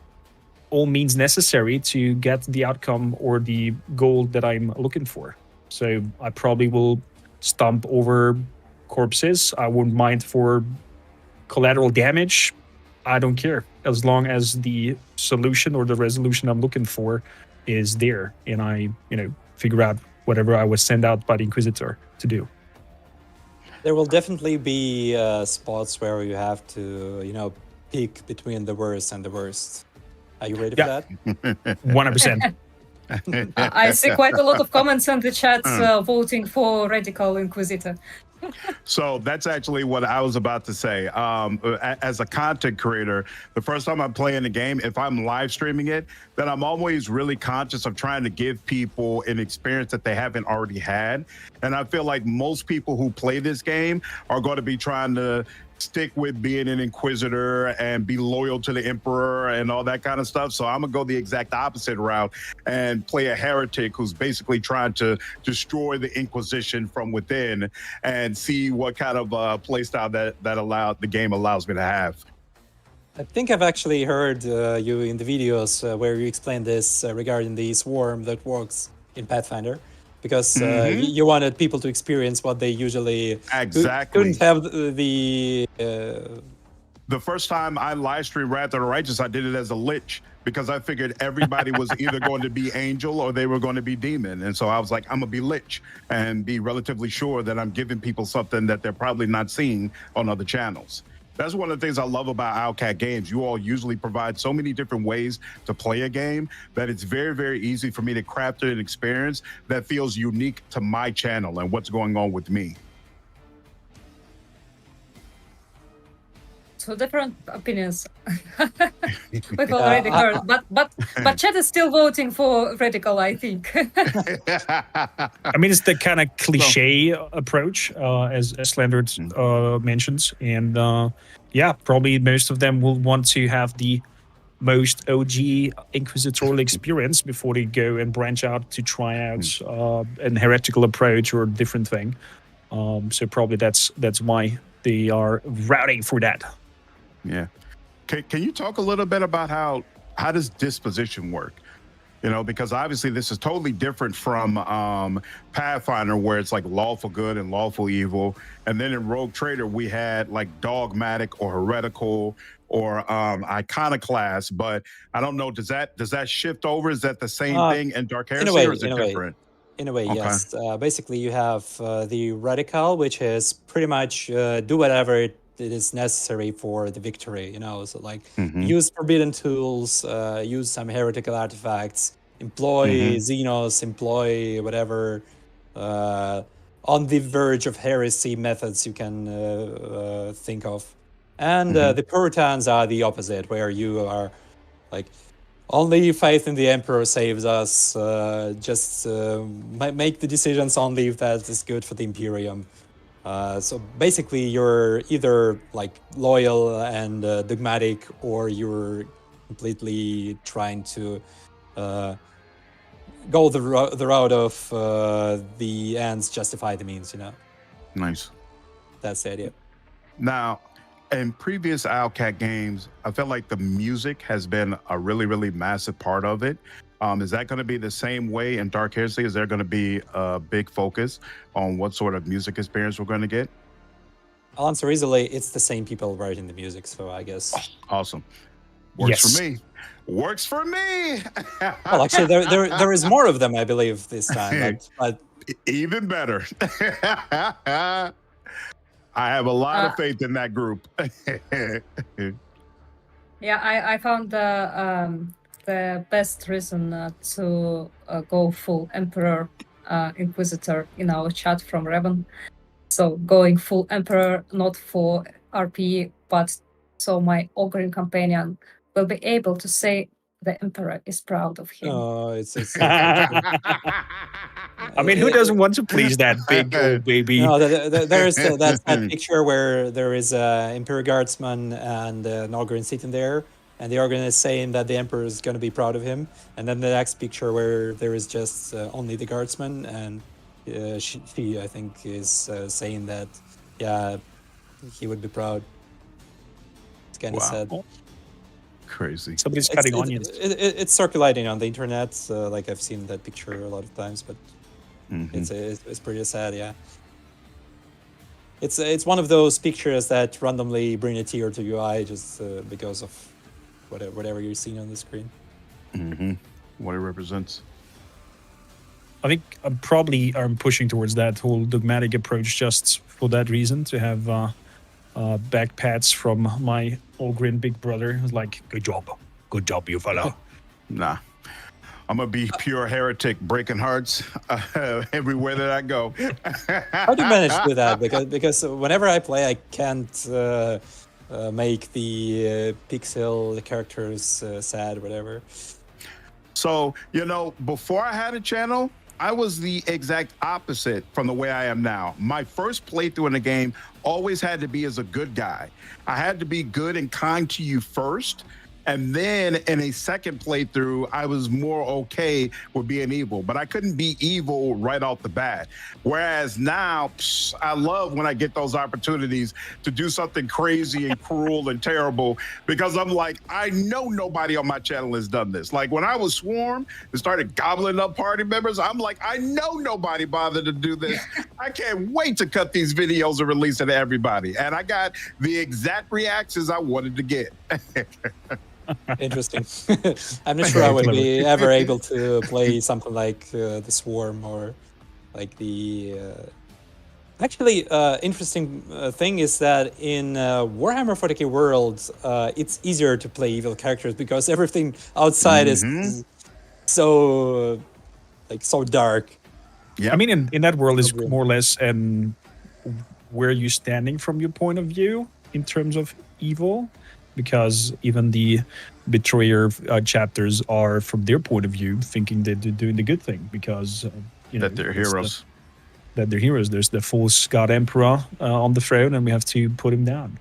all means necessary to get the outcome or the goal that I'm looking for. So I probably will stomp over corpses. I wouldn't mind for collateral damage. I don't care, as long as the solution or the resolution I'm looking for is there, and I, figure out whatever I was sent out by the Inquisitor to do. There will definitely be spots where you have to, pick between the worst and the worst. Are you ready for that? 100%. I see quite a lot of comments in the chat voting for Radical Inquisitor. So that's actually what I was about to say. As a content creator, the first time I'm playing the game, if I'm live streaming it, then I'm always really conscious of trying to give people an experience that they haven't already had. And I feel like most people who play this game are going to be trying to stick with being an Inquisitor and be loyal to the Emperor and all that kind of stuff. So I'm gonna go the exact opposite route and play a heretic who's basically trying to destroy the Inquisition from within, and see what kind of playstyle that the game allows me to have. I think I've actually heard you in the videos where you explained this regarding the swarm that works in Pathfinder, because you wanted people to experience what they usually couldn't have the... The first time I live streamed Wrath of the Righteous, I did it as a lich, because I figured everybody was either going to be angel or they were going to be demon. And so I was like, I'm going to be lich and be relatively sure that I'm giving people something that they're probably not seeing on other channels. That's one of the things I love about Owlcat games. You all usually provide so many different ways to play a game that it's very, very easy for me to craft an experience that feels unique to my channel and what's going on with me. Two different opinions. We've already heard, but chat is still voting for Radical, I think. I mean, it's the kind of cliche approach, as Slandered mentions, and probably most of them will want to have the most OG inquisitorial experience before they go and branch out to try out an heretical approach or a different thing. So probably that's why they are routing for that. Yeah. Can you talk a little bit about how does disposition work? You know, because obviously this is totally different from Pathfinder, where it's like lawful good and lawful evil. And then in Rogue Trader, we had like dogmatic or heretical or iconoclast. But I don't know, does that shift over? Is that the same thing in Dark Heresy, or is it different? In a way, Okay. yes. Basically, you have the radical, which is pretty much do whatever it is necessary for the victory, you know, so like use forbidden tools, use some heretical artifacts, employ Xenos, employ whatever on the verge of heresy methods you can think of. And the Puritans are the opposite, where you are like, only faith in the Emperor saves us, just make the decisions only if that is good for the Imperium. So basically, you're either like loyal and dogmatic, or you're completely trying to go the route of the ends justify the means. You know. Nice. That's the idea. Now, in previous Owlcat games, I felt like the music has been a really, really massive part of it. Is that going to be the same way in Dark Heresy? Is there going to be a big focus on what sort of music experience we're going to get? I'll answer easily. It's the same people writing the music, so I guess. Awesome. Works for me. Works for me. Well, actually, there is more of them, I believe, this time. But even better. I have a lot of faith in that group. Yeah, I found the best reason to go full Emperor Inquisitor in our chat from Revan. So going full Emperor, not for RP, but so my Ogryn companion will be able to say the Emperor is proud of him. Oh, it's I mean, who doesn't want to please that big old baby? No, there's that picture where there is an Imperial Guardsman and an Ogryn sitting there, and the Ogryn is saying that the Emperor is going to be proud of him. And then the next picture where there is just only the Guardsman, and she I think, is saying that, yeah, he would be proud. It's kind of sad. Crazy. Somebody's cutting onions. It's circulating on the internet. Like, I've seen that picture a lot of times, but it's pretty sad. Yeah, it's one of those pictures that randomly bring a tear to your eye just because of whatever you're seeing on the screen. What it represents. I think I'm pushing towards that whole dogmatic approach just for that reason, to have back pats from my Ogryn big brother who's like, good job, you fella. Nah, I'm gonna be pure heretic, breaking hearts everywhere that I go. How do you manage to do that? Because whenever I play, I can't make the pixel characters sad, whatever. So, you know, before I had a channel, I was the exact opposite from the way I am now. My first playthrough in the game always had to be as a good guy. I had to be good and kind to you first. And then in a second playthrough, I was more okay with being evil, but I couldn't be evil right off the bat. Whereas now, I love when I get those opportunities to do something crazy and cruel and terrible, because I'm like, I know nobody on my channel has done this. Like when I was Swarm and started gobbling up party members, I'm like, I know nobody bothered to do this. I can't wait to cut these videos and release it to everybody. And I got the exact reactions I wanted to get. Interesting. I'm not sure I would be ever able to play something like the Swarm or like the... Actually, interesting thing is that in Warhammer 40k world, it's easier to play evil characters because everything outside is so dark. Yeah, I mean, in that world is more or less where you're standing from your point of view in terms of evil. Because even the betrayer chapters are, from their point of view, thinking that they're doing the good thing because that they're heroes. That they're heroes. There's the false god emperor on the throne, and we have to put him down.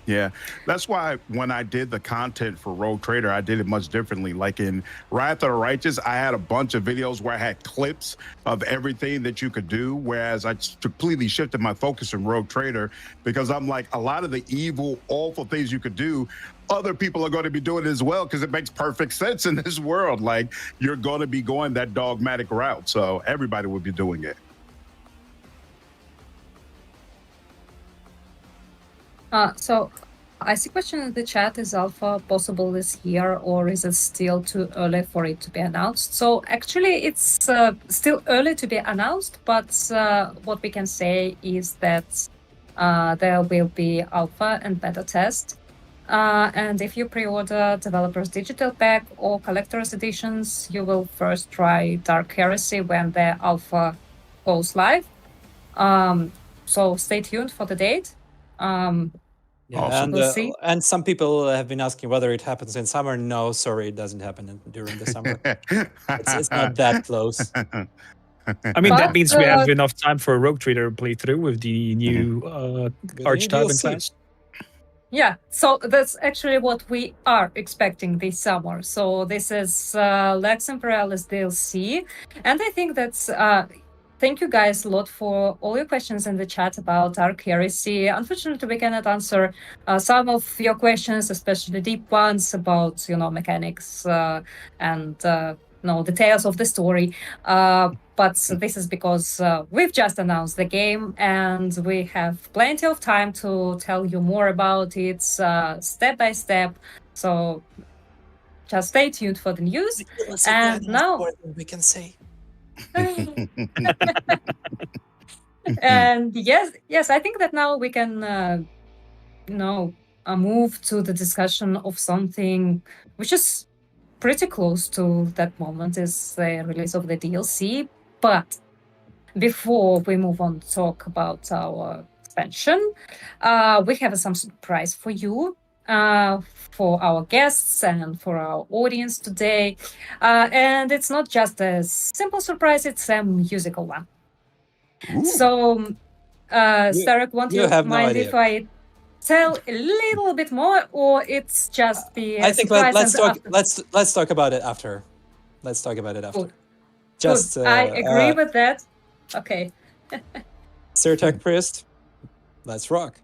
Yeah, that's why when I did the content for Rogue Trader, I did it much differently. Like in Wrath of the Righteous, I had a bunch of videos where I had clips of everything that you could do, whereas I completely shifted my focus in Rogue Trader because I'm like, a lot of the evil, awful things you could do, other people are going to be doing it as well because it makes perfect sense in this world. Like, you're going to be going that dogmatic route, so everybody would be doing it. So I see question in the chat, is alpha possible this year or is it still too early for it to be announced? So actually it's still early to be announced, but what we can say is that there will be alpha and beta test. And if you pre-order developers digital pack or collector's editions, you will first try Dark Heresy when the alpha goes live. So stay tuned for the date. Yeah, Awesome. We'll see. and some people have been asking whether it happens in summer. No, sorry, it doesn't happen during the summer. It's not that close. I mean, that But, means we have enough time for a Rogue Trader playthrough with the new archetype and DLC. class. Yeah, so that's actually what we are expecting this summer. So this is Lex Imperialis DLC, and I think that's thank you guys a lot for all your questions in the chat about Dark Heresy. Unfortunately, we cannot answer some of your questions, especially deep ones about mechanics and details of the story. But this is because we've just announced the game and we have plenty of time to tell you more about it step by step. So just stay tuned for the news. And now we can say. And yes, I think that now we can move to the discussion of something which is pretty close to that moment, is the release of the DLC. But before we move on to talk about our expansion, we have some surprise for you, for our guests and for our audience today. And it's not just a simple surprise, it's a musical one. Ooh. So, Starek, won't you you have no mind idea. if I tell a little bit more, or it's just be I think surprise let's and talk. after? Let's talk about it after. Let's talk about it after. Good. Just Good. I agree with that. Okay. Sir Tech Priest, let's rock.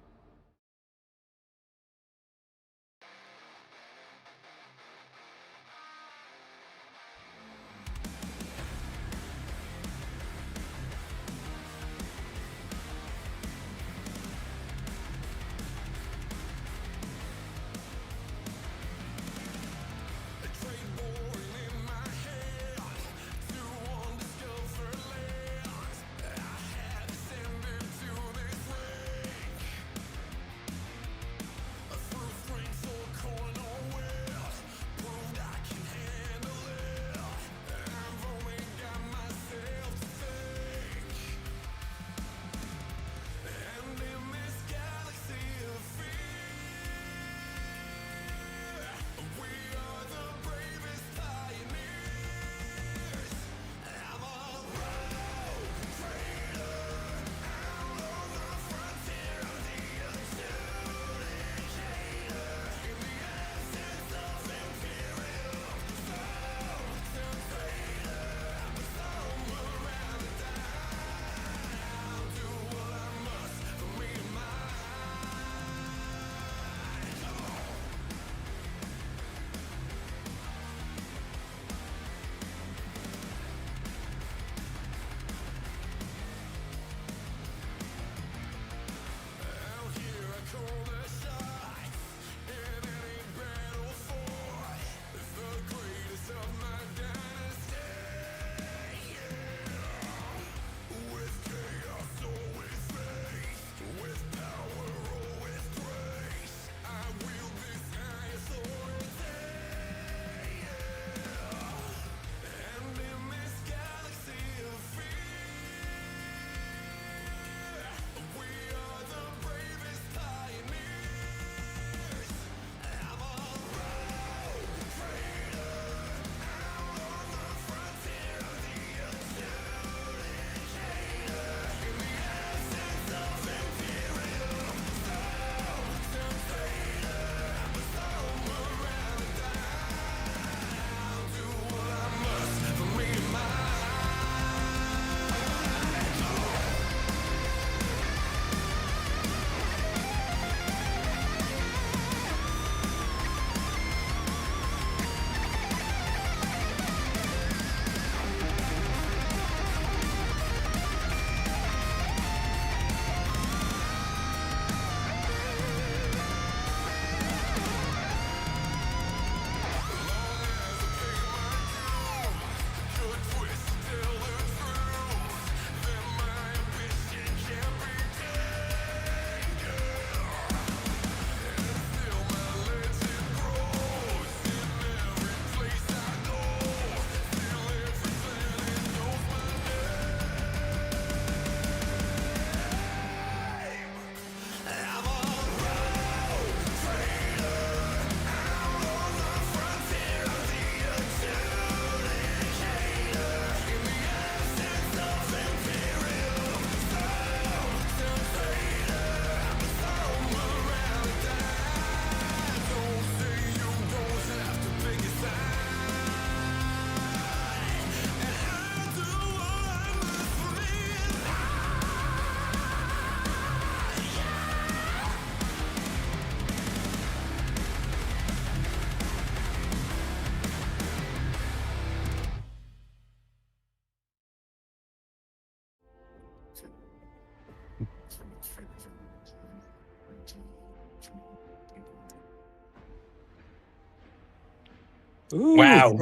Ooh. Wow.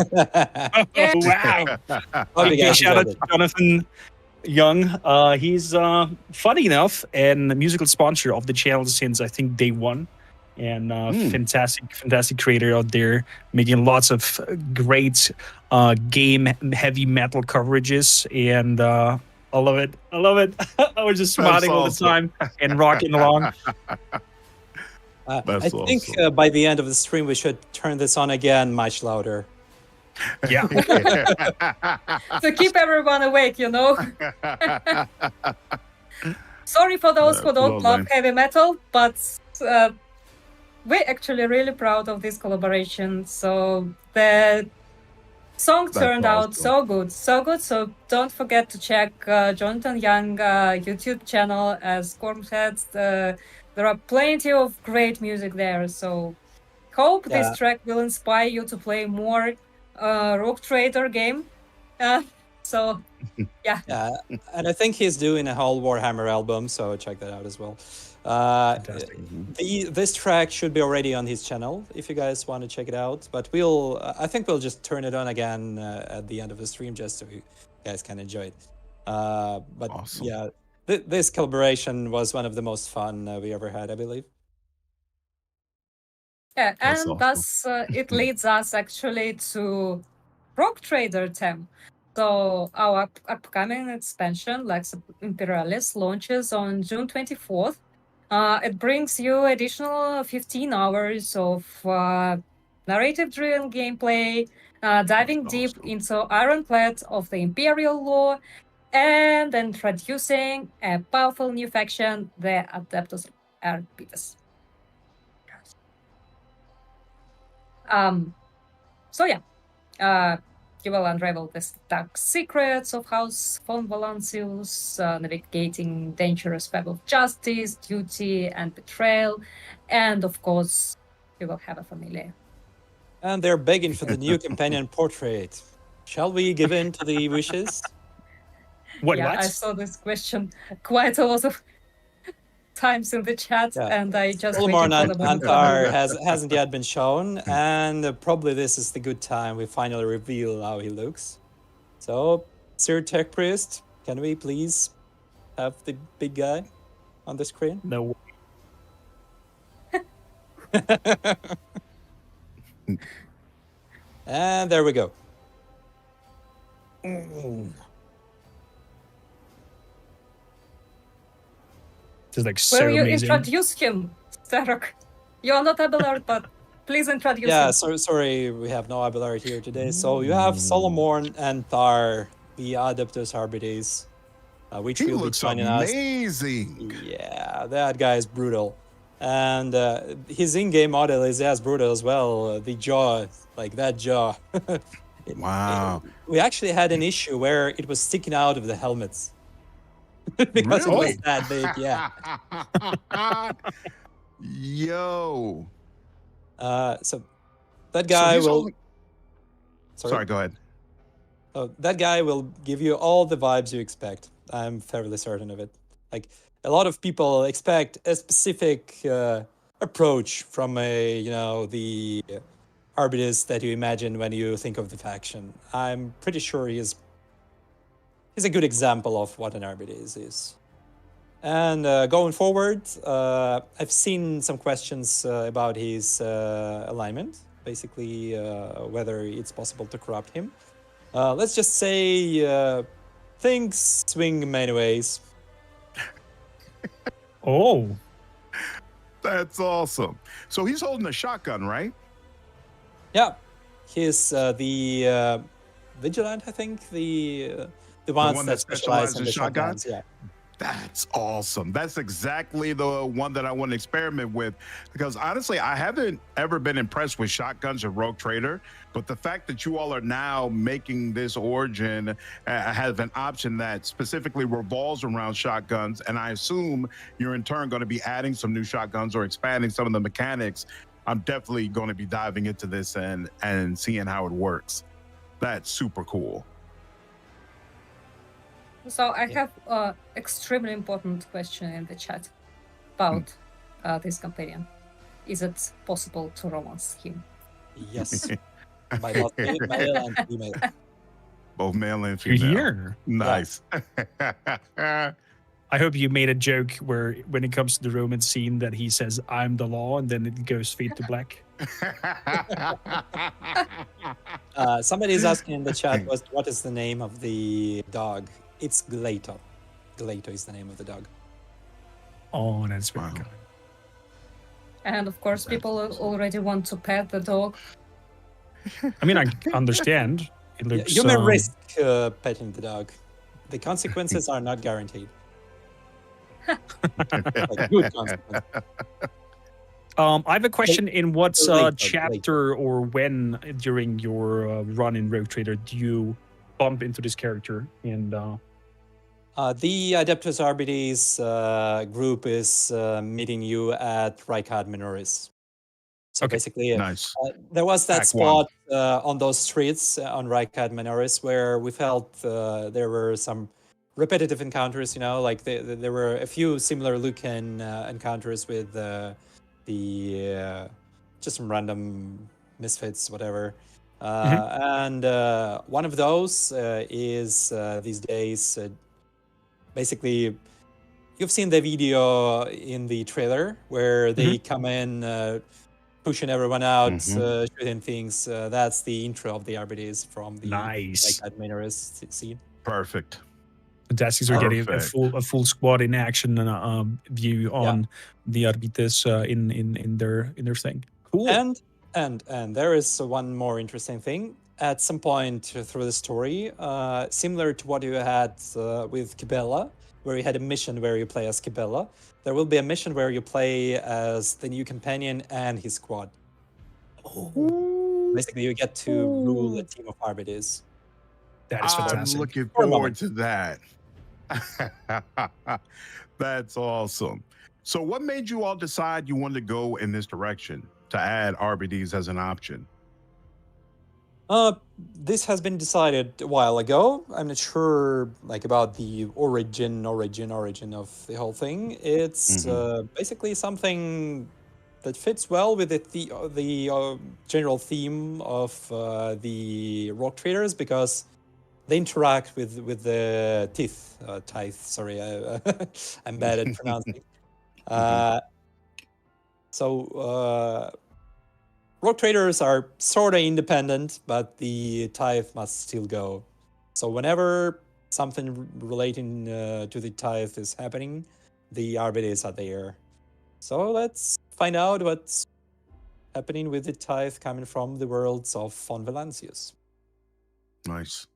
Yeah. Wow. Oh, you Big guys shout out enjoyed to it. Jonathan Young. He's funny enough and a musical sponsor of the channel since I think day one. And fantastic creator out there making lots of great game heavy metal coverages. And I love it. I love it. I was just smiling all the time and rocking along. That's I think awesome. by the end of the stream, we should turn this on again much louder. Yeah. To keep everyone awake, you know. Sorry for those who don't love Absolutely. heavy metal, but we're actually really proud of this collaboration. So the song That's turned out awesome. so good, so good. So don't forget to check Jonathan Young YouTube channel, as Korm said. There are plenty of great music there. So hope Yeah. this track will inspire you to play more Rogue Trader game. So yeah. Yeah, and I think he's doing a whole Warhammer album, so check that out as well. Fantastic. This track should be already on his channel if you guys want to check it out. But I think we'll just turn it on again at the end of the stream just so you guys can enjoy it. But Awesome. yeah, this collaboration was one of the most fun we ever had, I believe. Yeah, That's and awesome. thus it leads us actually to Rogue Trader theme. So our upcoming expansion, Lex Imperialis, launches on June 24th. It brings you additional 15 hours of narrative-driven gameplay, diving deep awesome. into Ironclad of the Imperial lore, and introducing a powerful new faction, the Adeptus Arbites. So yeah, you will unravel the dark secrets of House von Valancius, navigating dangerous web of justice, duty, and betrayal, and of course, you will have a familiar. And they're begging for the new companion portrait. Shall we give in to the wishes? What? I saw this question quite a lot of times in the chat, Yeah. and I just Solomon waited for the moment. Antar hasn't yet been shown, and probably this is the good time we finally reveal how he looks. So, Sir Tech Priest, can we please have the big guy on the screen? No. And there we go. It's like so Will you amazing. introduce him, Starok? You are not Abelard, but please introduce Yeah, him. sorry, we have no Abelard here today. So you have Solomon Antar, the Adeptus Arbites, which He will be looks joining us. amazing. Yeah, that guy is brutal. And his in-game model is as brutal as well. The jaw, like that jaw. Wow. We actually had an issue where it was sticking out of the helmets. Because it was Really? that big, yeah. Yo. So that guy he's will... only- Sorry, go ahead. That guy will give you all the vibes you expect. I'm fairly certain of it. Like, a lot of people expect a specific approach from the Arbites that you imagine when you think of the faction. I'm pretty sure he's a good example of what an Arbites is. And going forward, I've seen some questions about his alignment, basically whether it's possible to corrupt him. Let's just say things swing many ways. Oh, That's awesome. So he's holding a shotgun, right? Yeah, he's the Vigilant, I think, the ones one that that specialize specializes in in the shotguns? shotguns. Yeah. That's awesome. That's exactly the one that I want to experiment with, because honestly, I haven't ever been impressed with shotguns or Rogue Trader, but the fact that you all are now making this origin have an option that specifically revolves around shotguns, and I assume you're in turn going to be adding some new shotguns or expanding some of the mechanics. I'm definitely going to be diving into this and seeing how it works. That's super cool. So I have an extremely important question in the chat about this companion. Is it possible to romance him? Yes. by both male and female. Both male and You're female. here. Nice. I hope you made a joke where, when it comes to the Roman scene, that he says, "I'm the law," and then it goes fade to black. Somebody is asking in the chat, what is the name of the dog? It's Glato. Glato is the name of the dog. Oh, that's very Wow. good. And of course, That's people awesome. already want to pet the dog. I mean, I understand. It looks. You may risk petting the dog. The consequences are not guaranteed. Like good consequences. I have a question. In what later. chapter or when during your run in Rogue Trader do you bump into this character? And The Adeptus Arbites group is meeting you at Rykad Minoris. So Okay. basically, Nice. there was that Act one. spot on those streets on Rykad Minoris where we felt there were some repetitive encounters, like there were a few similar Lucan encounters with just some random misfits, whatever. And one of those is these days, basically, you've seen the video in the trailer where they come in, pushing everyone out, shooting things. That's the intro of the RBDs from the nice. Adminerist scene. Perfect. Fantastic. So we're getting a Perfect. full squad in action and view on the Arbites in their thing. Cool. And there is one more interesting thing. At some point through the story, similar to what you had with Kibella, where you had a mission where you play as Kibella, there will be a mission where you play as the new companion and his squad. Basically, you get to rule a team of Arbites. That is I'm fantastic. looking For a forward moment. to that. That's awesome. So what made you all decide you wanted to go in this direction to add RBDs as an option? This has been decided a while ago. I'm not sure about the origin of the whole thing. It's basically something that fits well with the general theme of the rock traders, because they interact with the tithe. Sorry, I'm bad at pronouncing. So rock traders are sort of independent, but the tithe must still go. So whenever something relating to the tithe is happening, the RBDs are there. So let's find out what's happening with the tithe coming from the worlds of Von Valancius. Nice.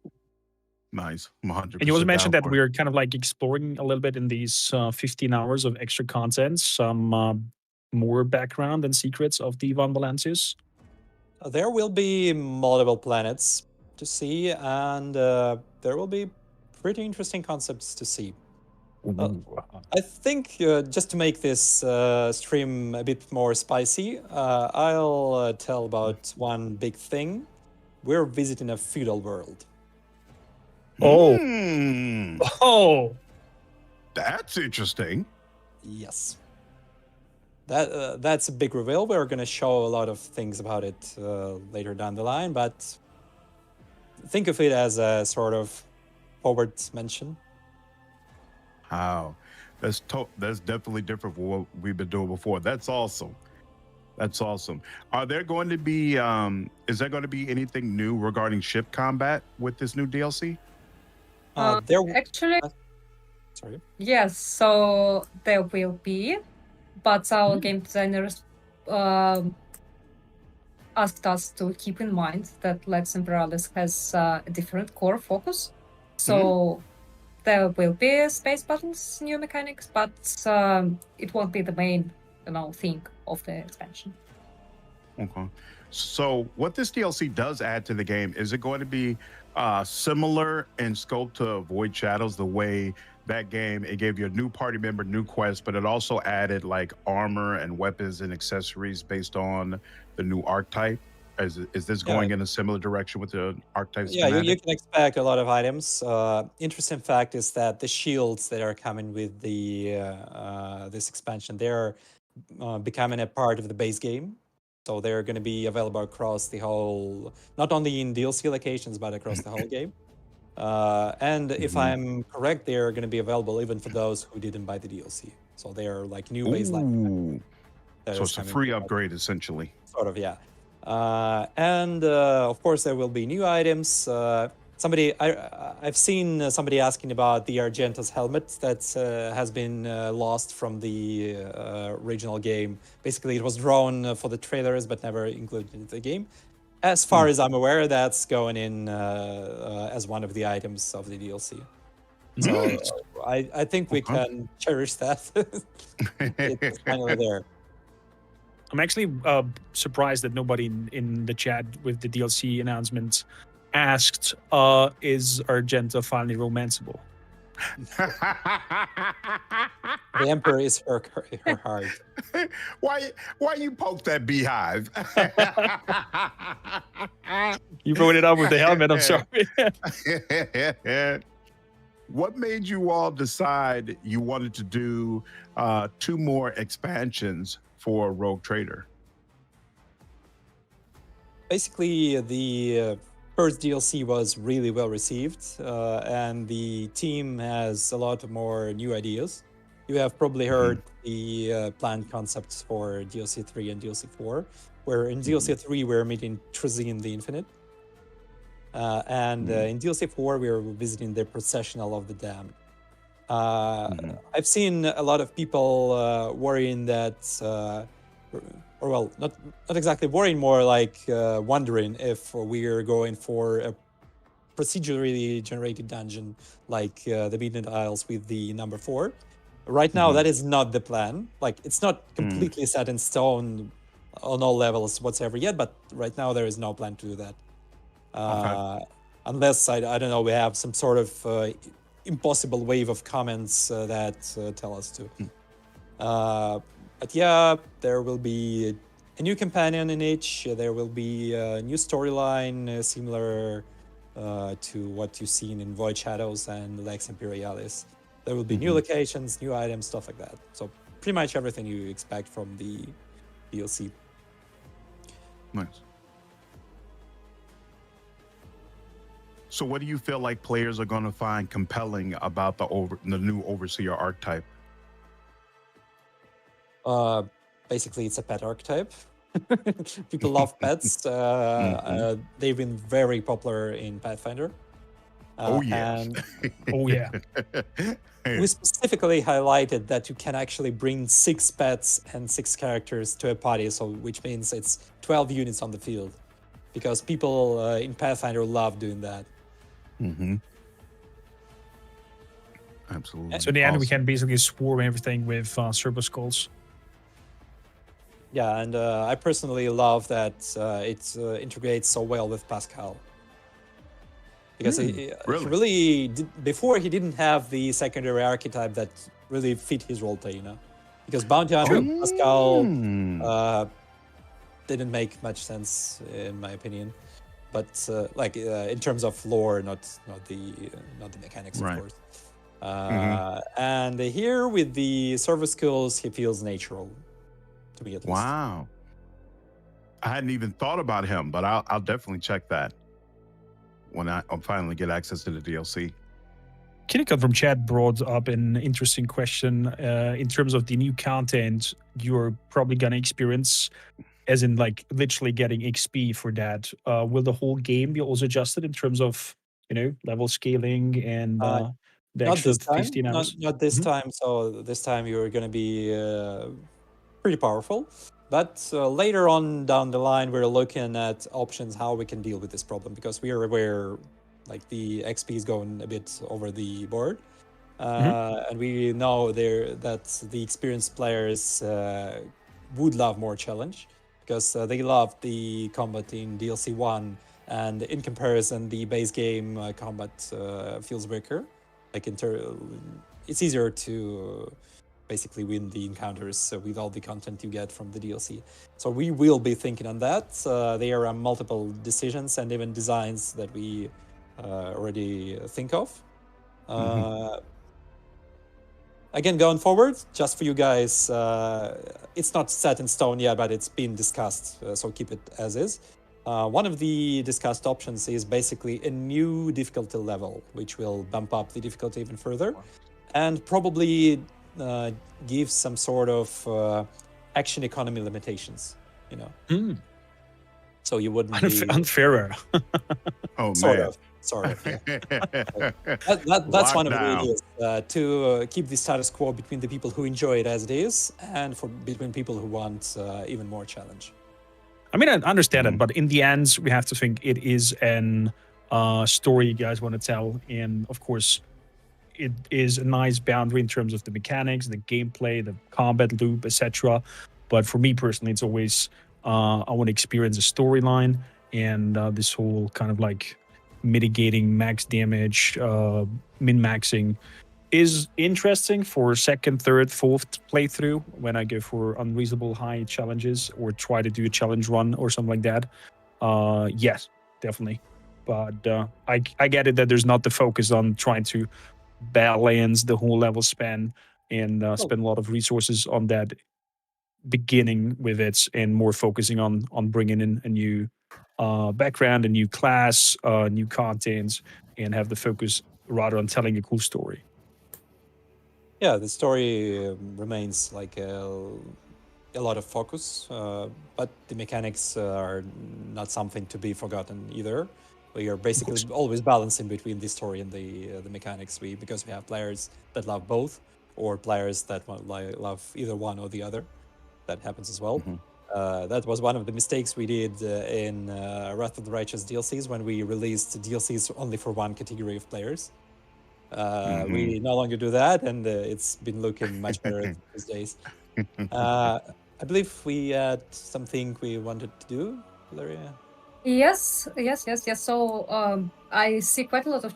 100%. And you also mentioned down that for it. we're kind of exploring a little bit in these 15 hours of extra content, some more background and secrets of the Von Valancius. There will be multiple planets to see, and there will be pretty interesting concepts to see. I think just to make this stream a bit more spicy, I'll tell about one big thing. We're visiting a feudal world. Oh, That's interesting. Yes. That's a big reveal. We're going to show a lot of things about it later down the line, but think of it as a sort of forward mention. Wow. That's definitely different from what we've been doing before. That's awesome. Are there going to be is there going to be anything new regarding ship combat with this new DLC? Actually, sorry. yes, so there will be, but our game designers asked us to keep in mind that Lex Imperalis has a different core focus. So there will be space battles, new mechanics, but it won't be the main, thing of the expansion. Okay. So what this DLC does add to the game, is it going to be similar in scope to Void Shadows, the way that game, it gave you a new party member, new quest, but it also added armor and weapons and accessories based on the new archetype? Is this going in a similar direction with the archetype? Yeah, you can expect a lot of items. Interesting fact is that the shields that are coming with the this expansion, they're becoming a part of the base game. So they're going to be available across the whole, not only in DLC locations, but across the whole game. And if I'm correct, they're going to be available even for those who didn't buy the DLC. So they're like new baseline. So it's a free upgrade, essentially. Sort of, yeah. And of course, there will be new items. I've seen somebody asking about the Argento's helmet that has been lost from the original game. Basically, it was drawn for the trailers, but never included in the game. As far as I'm aware, that's going in as one of the items of the DLC. So I think we can cherish that. It's finally there. I'm actually surprised that nobody in the chat with the DLC announcement asked, is Argento finally romanceable? The Emperor is her heart. Why you poke that beehive? You wrote it up with the helmet, I'm sorry. What made you all decide you wanted to do 2 more expansions for Rogue Trader? Basically, the first DLC was really well received, and the team has a lot more new ideas. You have probably heard the planned concepts for DLC 3 and DLC 4, where in DLC 3 we're meeting Trazeen the Infinite, and in DLC 4 we're visiting the Processional of the Damned. I've seen a lot of people worrying that, or well, not exactly worrying, more like wondering if we're going for a procedurally generated dungeon like the Midnight Isles with the number 4. Right now, that is not the plan. Like, it's not completely set in stone on all levels whatsoever yet, but right now there is no plan to do that. Unless, I don't know, we have some sort of impossible wave of comments that tell us to. But yeah, there will be a new companion in each. There will be a new storyline similar to what you've seen in Void Shadows and Lex Imperialis. There will be new locations, new items, stuff like that. So pretty much everything you expect from the DLC. Nice. So what do you feel like players are going to find compelling about the new Overseer archetype? Basically, it's a pet archetype. People love pets. They've been very popular in Pathfinder. Oh, yes. Oh, yeah. We specifically highlighted that you can actually bring 6 pets and 6 characters to a party, so which means it's 12 units on the field. Because people in Pathfinder love doing that. Absolutely. So in the end, we can basically swarm everything with Serbo Skulls. Yeah, and I personally love that it integrates so well with Pascal. Because he really before he didn't have the secondary archetype that really fit his roleplay, you know. Because Bounty Hunter and Pascal didn't make much sense in my opinion. But like in terms of lore, not the mechanics, of course. And here with the service skills, he feels natural to me at least. Wow. I hadn't even thought about him, but I'll definitely check that when I finally get access to the DLC. Kinnicut from chat brought up an interesting question in terms of the new content you're probably going to experience, as in like literally getting XP for that. Will the whole game be also adjusted in terms of, level scaling and the not extra this time, 15 hours? Not this time. So this time you're going to be pretty powerful. But later on down the line, we're looking at options how we can deal with this problem, because we are aware like the XP is going a bit over the board. And we know that the experienced players would love more challenge, because they love the combat in DLC 1, and in comparison the base game combat feels weaker. Like it's easier to basically win the encounters with all the content you get from the DLC. So we will be thinking on that. There are multiple decisions and even designs that we again, going forward, just for you guys, it's not set in stone yet, but it's been discussed, so keep it as is. One of the discussed options is basically a new difficulty level, which will bump up the difficulty even further, and probably give some sort of action economy limitations, you know. So you wouldn't be unfairer. Oh, sort man. of. Yeah. That's one of the Lockdown. ideas, to keep the status quo between the people who enjoy it as it is, and between people who want even more challenge. I mean, I understand it, but in the end, we have to think it is an story you guys want to tell, and of course, it is a nice boundary in terms of the mechanics, the gameplay, the combat loop, etc. But for me personally, it's always I want to experience a storyline, and this whole kind of like mitigating max damage, min-maxing is interesting for second, third, fourth playthrough when I go for unreasonable high challenges or try to do a challenge run or something like that. Yes, definitely. But I get it that there's not the focus on trying to balance the whole level span and spend a lot of resources on that beginning with it, and more focusing on bringing in a new background, a new class, new content, and have the focus rather on telling a cool story. Yeah, the story remains like a lot of focus, but the mechanics are not something to be forgotten either. We are basically always balancing between the story and the mechanics. Because we have players that love both, or players that love either one or the other. That happens as well. That was one of the mistakes we did in Wrath of the Righteous DLCs, when we released DLCs only for one category of players. We no longer do that, and it's been looking much better these days. I believe we had something we wanted to do, Valeria. Yes. So I see quite a lot of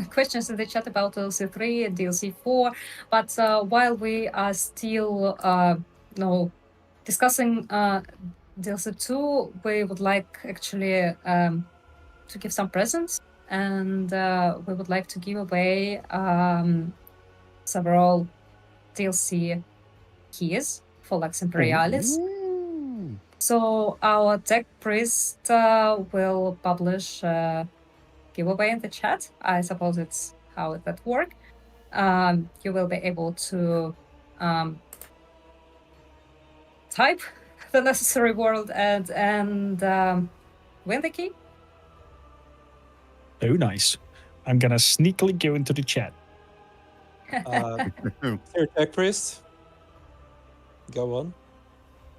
questions in the chat about DLC 3 and DLC 4, but while we are still discussing DLC 2, we would like actually to give some presents, and we would like to give away several DLC keys for Lux Imperialis. So our tech priest will publish a giveaway in the chat. I suppose it's how that works. You will be able to type the necessary word and win the key. Oh, nice. I'm gonna sneakily go into the chat. Here, tech priest, go on.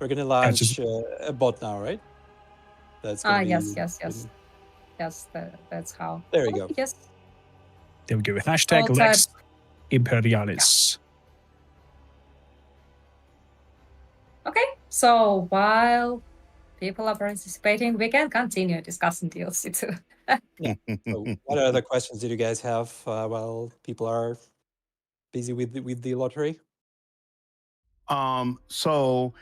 We're gonna launch a bot now, right? That's gonna yes. That's how. There you go. Yes. There we go with hashtag All Lex Imperialis. Okay, so while people are participating, we can continue discussing DLC 2. So what other questions did you guys have while people are busy with the lottery? So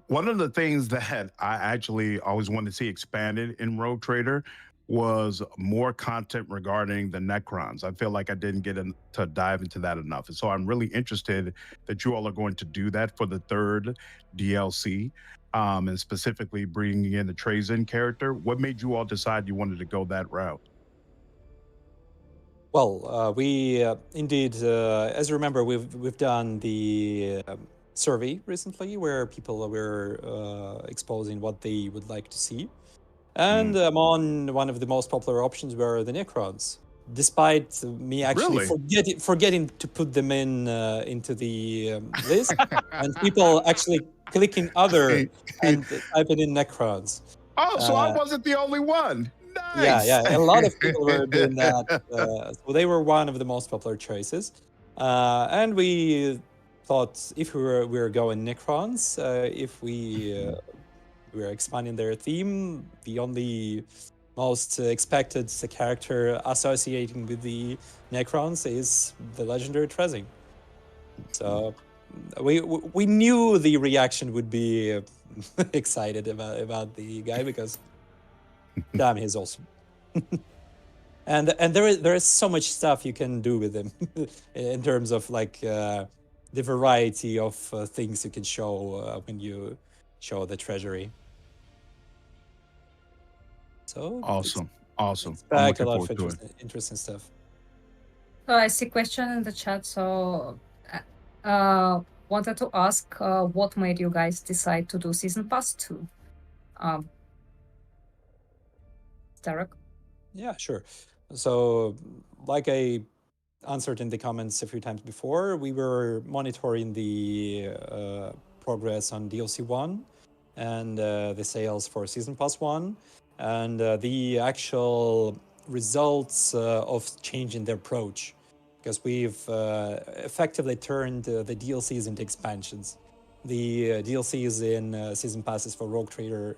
one of the things that I actually always wanted to see expanded in Rogue Trader was more content regarding the Necrons. I feel like I didn't get to dive into that enough. And so I'm really interested that you all are going to do that for the third DLC, and specifically bringing in the Trazen character. What made you all decide you wanted to go that route? Well, we indeed, as you remember, we've done the survey recently where people were exposing what they would like to see, and among one of the most popular options were the Necrons. Despite me actually forgetting to put them into the list, and people actually clicking other and typing in Necrons. Oh, so I wasn't the only one. Nice. Yeah. A lot of people were doing that. So they were one of the most popular choices. And we thought if we were going Necrons, if we were expanding their theme, the only most expected character associating with the Necrons is the legendary Trazen. So we knew the reaction would be excited about the guy because damn, he's awesome. And there is so much stuff you can do with him in terms of like the variety of things you can show when you show the treasury. So Awesome. it's I'm back, a looking lot of forward to it. interesting stuff. So I see question in the chat. So, wanted to ask, what made you guys decide to do Season Pass 2? Derek? Yeah, sure. So, like I answered in the comments a few times before, we were monitoring the progress on DLC 1 and the sales for Season Pass 1, and the actual results of changing their approach, because we've effectively turned the DLCs into expansions. The DLCs in Season Passes for Rogue Trader,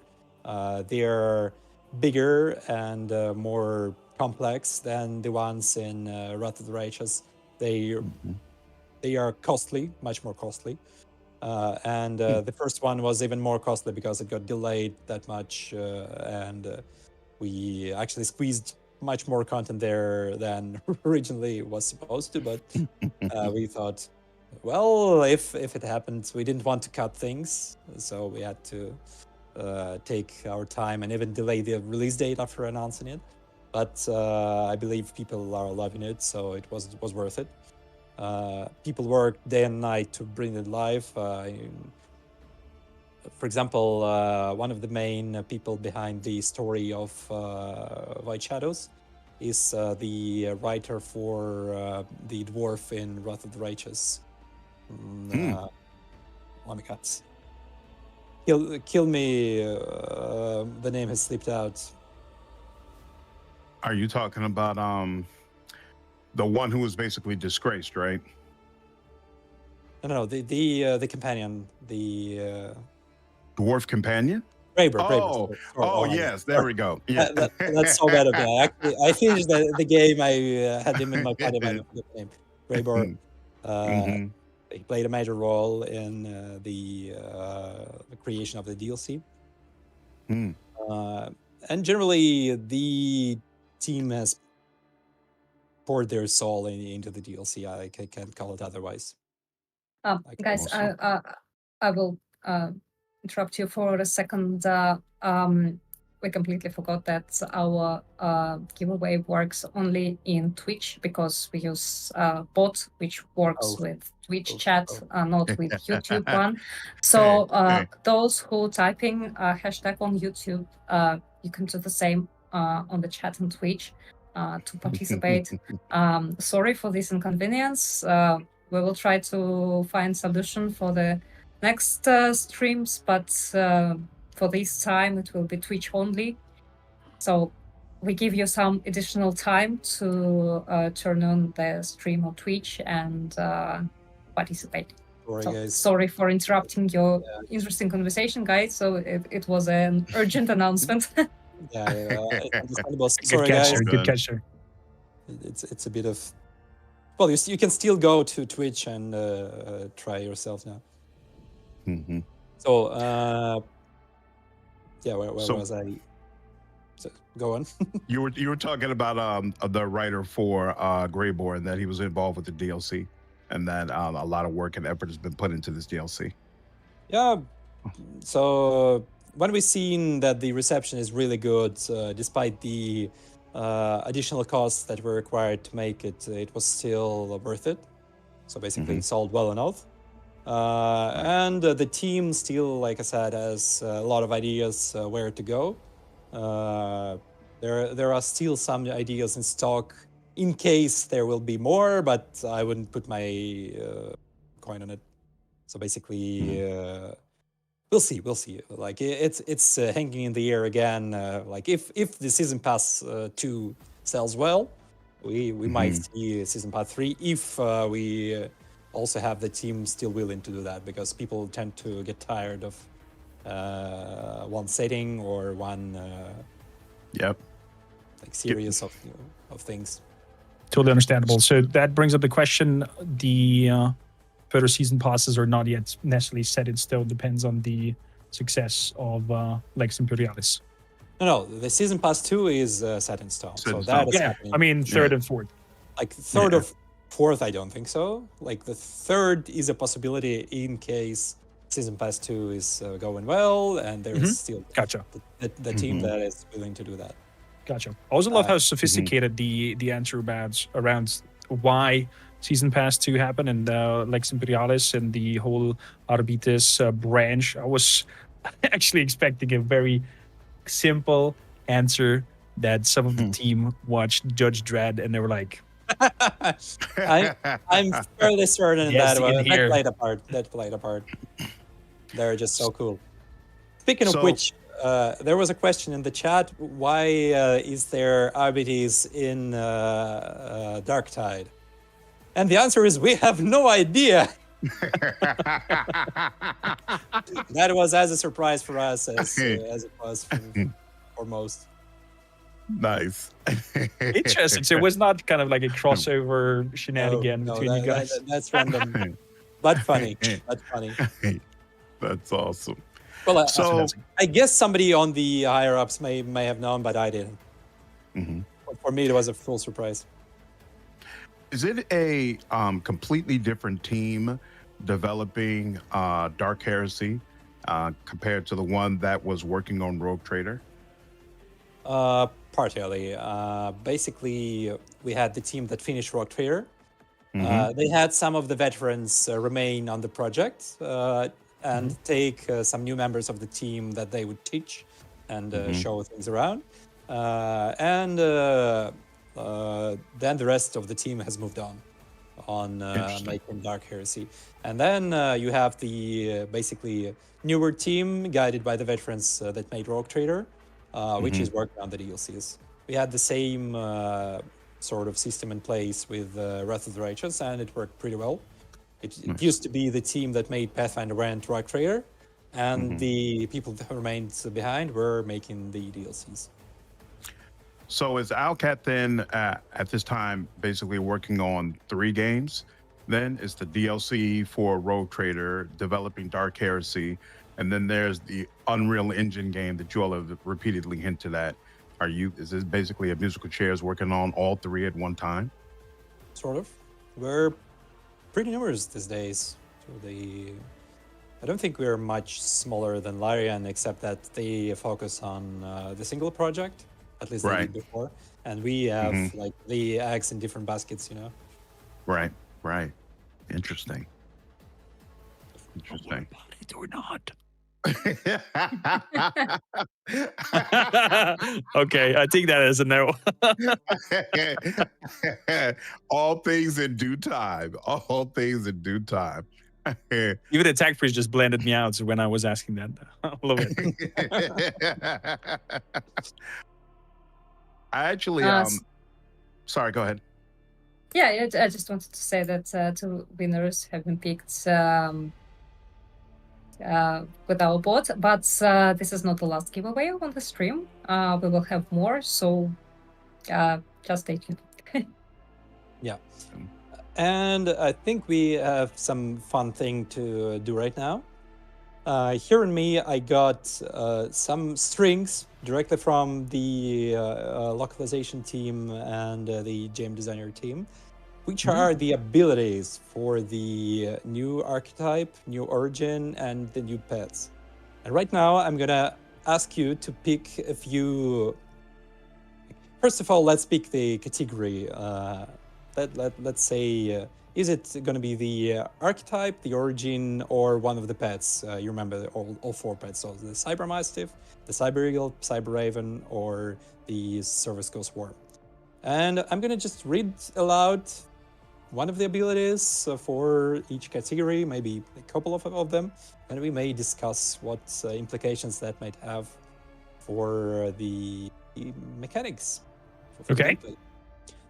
they're bigger and more complex than the ones in Wrath of the Righteous. They are costly, much more costly. And the first one was even more costly because it got delayed that much, and we actually squeezed much more content there than originally was supposed to. But we thought, well, if it happened, we didn't want to cut things, so we had to take our time and even delay the release date after announcing it. But I believe people are loving it, so it was worth it. People worked day and night to bring it live. For example, one of the main people behind the story of White Shadows is the writer for the dwarf in Wrath of the Righteous. Oh my god. Kill me, the name has slipped out. Are you talking about the one who was basically disgraced, right? No, the companion, the Dwarf companion? Braber. Yes, there we go. Yeah, that's so bad of me. Actually, I finished the game. I had him in my party. I forget the name. Braber. He played a major role in the creation of the DLC. And generally, the team has poured their soul into the DLC. I can't call it otherwise. Guys, I will interrupt you for a second. We completely forgot that our giveaway works only in Twitch, because we use bot, which works with Twitch chat, not with YouTube one. So those who typing hashtag on YouTube, you can do the same on the chat on Twitch to participate. Sorry for this inconvenience. We will try to find solution for the next streams, but for this time it will be Twitch only. So we give you some additional time to turn on the stream on Twitch and participate. Sorry for interrupting your interesting conversation, guys. So it was an urgent announcement. It's understandable. Sorry, guys. Good catcher. It's a bit of... Well, you can still go to Twitch and try yourself now. So, where was I? So, go on. you were talking about the writer for Greyborn, that he was involved with the DLC, and that a lot of work and effort has been put into this DLC. Yeah. So when we've seen that the reception is really good, despite the additional costs that were required to make it, it was still worth it. So basically, it sold well enough. And the team still, like I said, has a lot of ideas where to go. There are still some ideas in stock in case there will be more, but I wouldn't put my coin on it. So basically, we'll see. Like it's hanging in the air again. Like if the Season Pass 2 sells well, we might see Season Pass 3 if we also have the team still willing to do that, because people tend to get tired of one setting or one like series of things. Totally understandable. So that brings up the question: the further season passes are not yet necessarily set in stone. Depends on the success of Lex Imperialis. No, the Season Pass 2 is set in stone. So that is happening. I mean third and fourth. Like third Fourth, I don't think so. Like the third is a possibility in case Season Pass 2 is going well, and there is still Gotcha. the team that is willing to do that. Gotcha. I also love how sophisticated the answer around why Season Pass 2 happened and Lex Imperialis and the whole Arbites branch. I was actually expecting a very simple answer that some of the team watched Judge Dredd and they were like, I'm fairly certain Yes, that in here. that played a part. They're just so cool. Speaking of which, there was a question in the chat. Why is there Arbites in Darktide? And the answer is we have no idea. That was as a surprise for us as it was for most. Nice. interesting. So it was not kind of like a crossover shenanigan No, between you guys. that's random, but funny. That's awesome. Well, So, I guess somebody on the higher ups may have known, but I didn't. For me, it was a full surprise. is it a completely different team developing Dark Heresy compared to the one that was working on Rogue Trader? Partially. Basically, we had the team that finished Rogue Trader. They had some of the veterans remain on the project and take some new members of the team that they would teach and show things around. And then the rest of the team has moved on making Dark Heresy. And then you have the basically newer team guided by the veterans that made Rogue Trader, which is working on the DLCs. We had the same sort of system in place with Wrath of the Righteous, and it worked pretty well. It used to be the team that made Pathfinder and Rogue Trader, and the people that remained behind were making the DLCs. So is Owlcat then at this time basically working on 3 games? Then it's the DLC for Rogue Trader, developing Dark Heresy, and then there's the Unreal Engine game that you all have repeatedly hinted at. Is this basically a musical chairs working on all 3 at one time? Sort of. We're pretty numerous these days. So I don't think we're much smaller than Larian, except that they focus on the single project, at least they did before. And we have like the eggs in different baskets, you know? Right. Interesting. Or not. Okay, I think that is a no. All things in due time. Even the tag priest just blended me out when I was asking that. I love it. I actually sorry, go ahead. Yeah, I just wanted to say that 2 winners have been picked with our bot, but this is not the last giveaway on the stream. We will have more, so just stay tuned. Yeah. And I think we have some fun thing to do right now. Here in me, I got some strings directly from the localization team and the game designer team, which are the abilities for the new archetype, new origin, and the new pets. And right now, I'm gonna ask you to pick a few. First of all, let's pick the category. Let's say, is it gonna be the archetype, the origin, or one of the pets? You remember all 4 pets, so the Cyber Mastiff, the Cyber Eagle, Cyber Raven, or the Service Ghost Worm. And I'm gonna just read aloud one of the abilities for each category, maybe a couple of them, and we may discuss what implications that might have for the mechanics. For Okay. gameplay.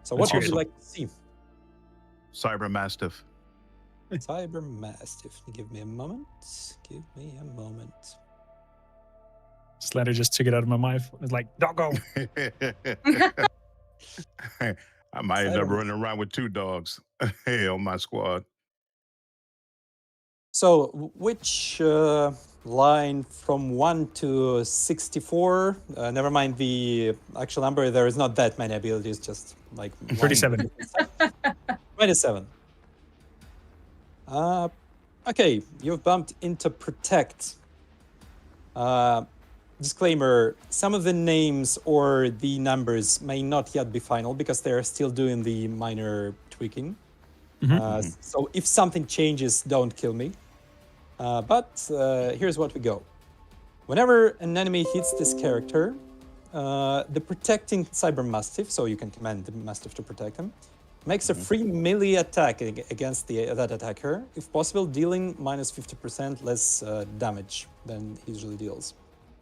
So what would you like to see? Cyber Mastiff. Cyber Mastiff. Give me a moment. Slander just took it out of my mouth. It's like, doggo. I might end up running around with 2 dogs on my squad. So, which line from 1 to 64? Never mind the actual number. There is not that many abilities. Just like 37. 27. Okay, you've bumped into Protect. Disclaimer, some of the names or the numbers may not yet be final because they're still doing the minor tweaking. So if something changes, don't kill me. But here's what we go. Whenever an enemy hits this character, the protecting Cyber Mastiff, so you can command the Mastiff to protect him, makes a free melee attack against that attacker, if possible, dealing minus 50% less damage than he usually deals.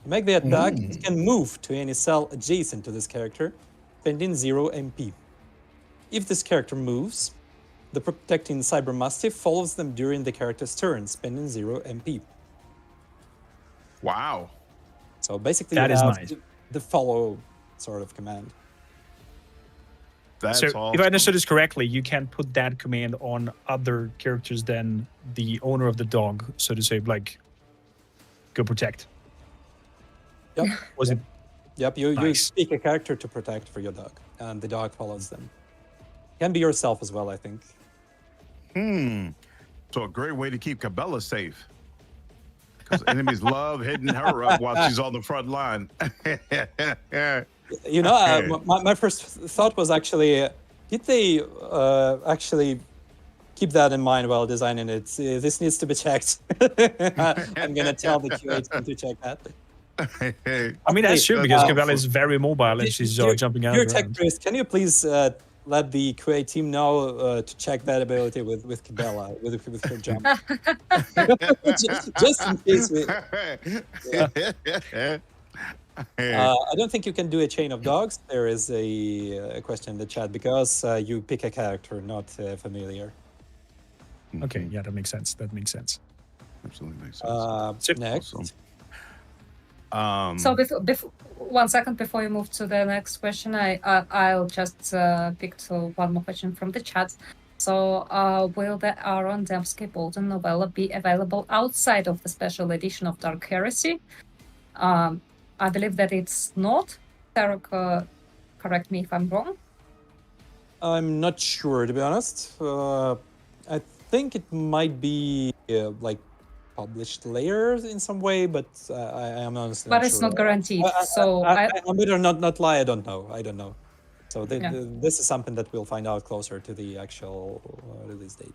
To make the attack, he can move to any cell adjacent to this character, spending 0 MP. If this character moves, the protecting Cyber Mastiff follows them during the character's turn, spending 0 MP. Wow. So basically, That you is have nice. the follow sort of command. That's So awesome. if I understood this correctly, you can put that command on other characters than the owner of the dog, so to say, like go protect. Yep. Was it? Yep, you Nice. pick a character to protect for your dog, and the dog follows them. Can be yourself as well, I think. So a great way to keep Cabela safe. Because enemies love hitting her up while she's on the front line. You know, my first thought was actually, did they actually keep that in mind while designing it? This needs to be checked. I'm gonna tell the QA team to check that. I mean, that's true because Wow. Cabela is very mobile and she's jumping out. Your around. tech priest, can you please let the QA team know to check that ability with Cabela, with her jump? just in case we... I don't think you can do a chain of dogs. There is a question in the chat because you pick a character, not familiar. Okay, yeah, that makes sense. That makes sense. Absolutely makes sense. Next. Awesome. So 1 second before you move to the next question, I'll just pick to one more question from the chat. So will the Aaron Dembski Bolton novella be available outside of the special edition of Dark Heresy? I believe that it's not. Sarah, correct me if I'm wrong. I'm not sure, to be honest. I think it might be like published later in some way, but I am honestly But not it's sure. not guaranteed. I'm better not lie. I don't know. So Yeah. this is something that we'll find out closer to the actual release date.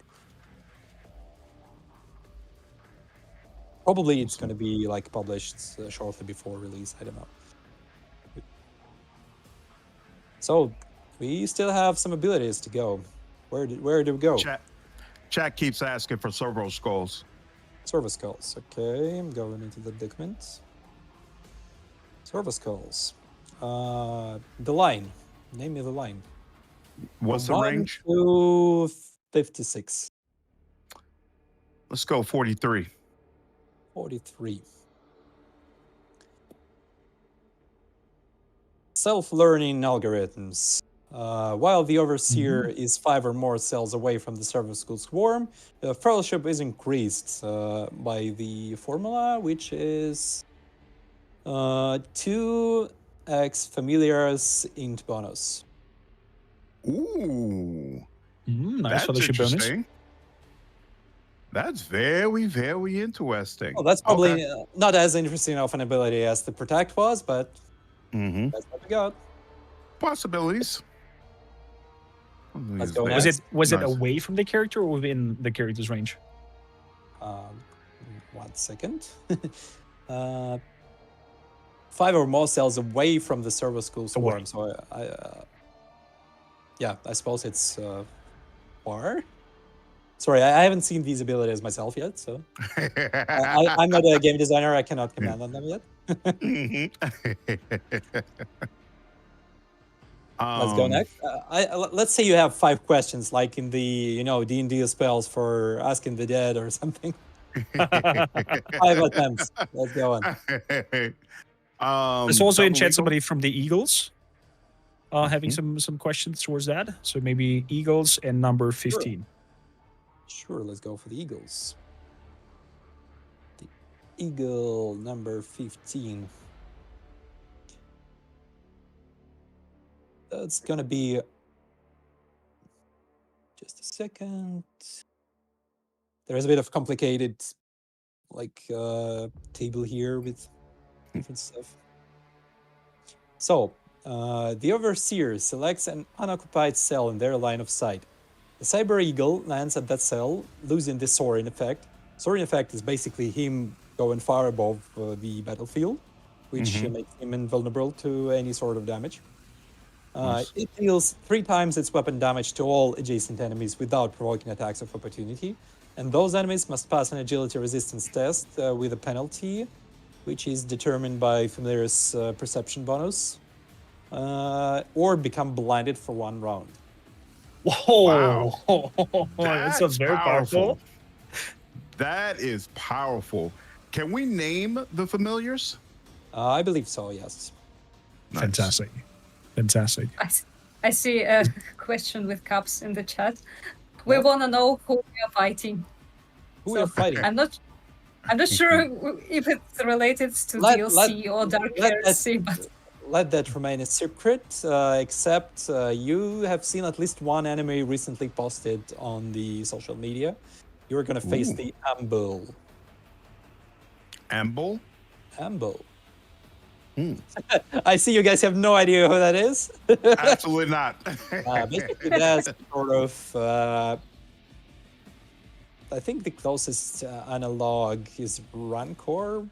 Probably it's going to be like published shortly before release. I don't know. So we still have some abilities to go. Where do we go? Chat keeps asking for Servo Skulls. Servo Skulls. Okay, I'm going into the document. Servo Skulls. The line. Name me the line. What's the 1 range? to 56. Let's go 43. 43. Self-learning algorithms. While the Overseer is 5 or more cells away from the Servo Skull swarm, the fellowship is increased by the formula, which is 2x familiars int bonus. Ooh, Nice that's fellowship bonus. interesting. That's very, very interesting. Well, that's probably Okay. not as interesting of an ability as the Protect was, but Mhm. that's what we got. Possibilities. Let's go Was next. it Nice. away from the character or within the character's range? 1 second. 5 or more cells away from the Servo Skull swarm. So I suppose it's far. Sorry, I haven't seen these abilities myself yet, so I'm not a game designer. I cannot command on them yet. Let's go next. Let's say you have 5 questions, like in the D&D spells for asking the dead or something. 5 attempts. Let's go on. There's also in double chat eagle? somebody from the Eagles having some questions towards that. So maybe Eagles and number 15. Sure, let's go for the Eagles. The Eagle number 15. That's gonna be Just a second. There is a bit of complicated, table here with different stuff. So, the Overseer selects an unoccupied cell in their line of sight. The Cyber Eagle lands at that cell, losing the Soaring effect. Soaring effect is basically him going far above the battlefield, which makes him invulnerable to any sort of damage. Nice. It deals 3 times its weapon damage to all adjacent enemies without provoking attacks of opportunity. And those enemies must pass an agility resistance test with a penalty, which is determined by Familiar's perception bonus, or become blinded for 1 round. Whoa! Wow. That sounds very powerful. That is powerful. Can we name the familiars? I believe so, yes. Nice. Fantastic. Fantastic. I see a question with caps in the chat. We want to know who we are fighting. Who we are fighting? I'm not sure if it's related to DLC or Dark Heresy, but let that remain a secret, except you have seen at least one enemy recently posted on the social media. You're going to face the Amble. Amble? Amble. I see you guys have no idea who that is. Absolutely not. Basically, that's sort of... I think the closest analog is Rancor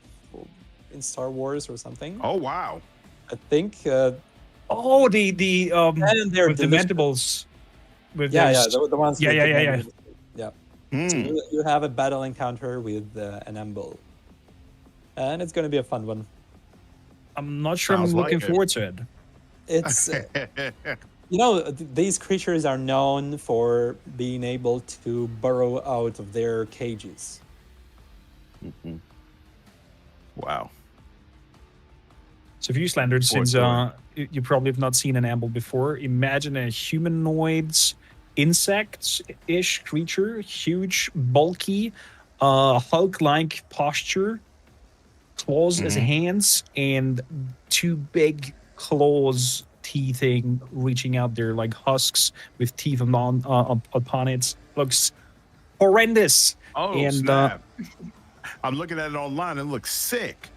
in Star Wars or something. Oh, wow. I think... the and they're with the mandibles. With the ones. Yeah. So you have a battle encounter with an Amble, and it's going to be a fun one. I'm not sure Sounds I'm looking like it. forward to it. It's these creatures are known for being able to burrow out of their cages. Wow. So if you Slandered, Poor since boy. you probably have not seen an amble before, imagine a humanoid insect-ish creature, huge, bulky, Hulk-like posture, claws as hands, and 2 big claws teething, reaching out there like husks with teeth upon it. Looks horrendous. Oh, and snap. I'm looking at it online. It looks sick.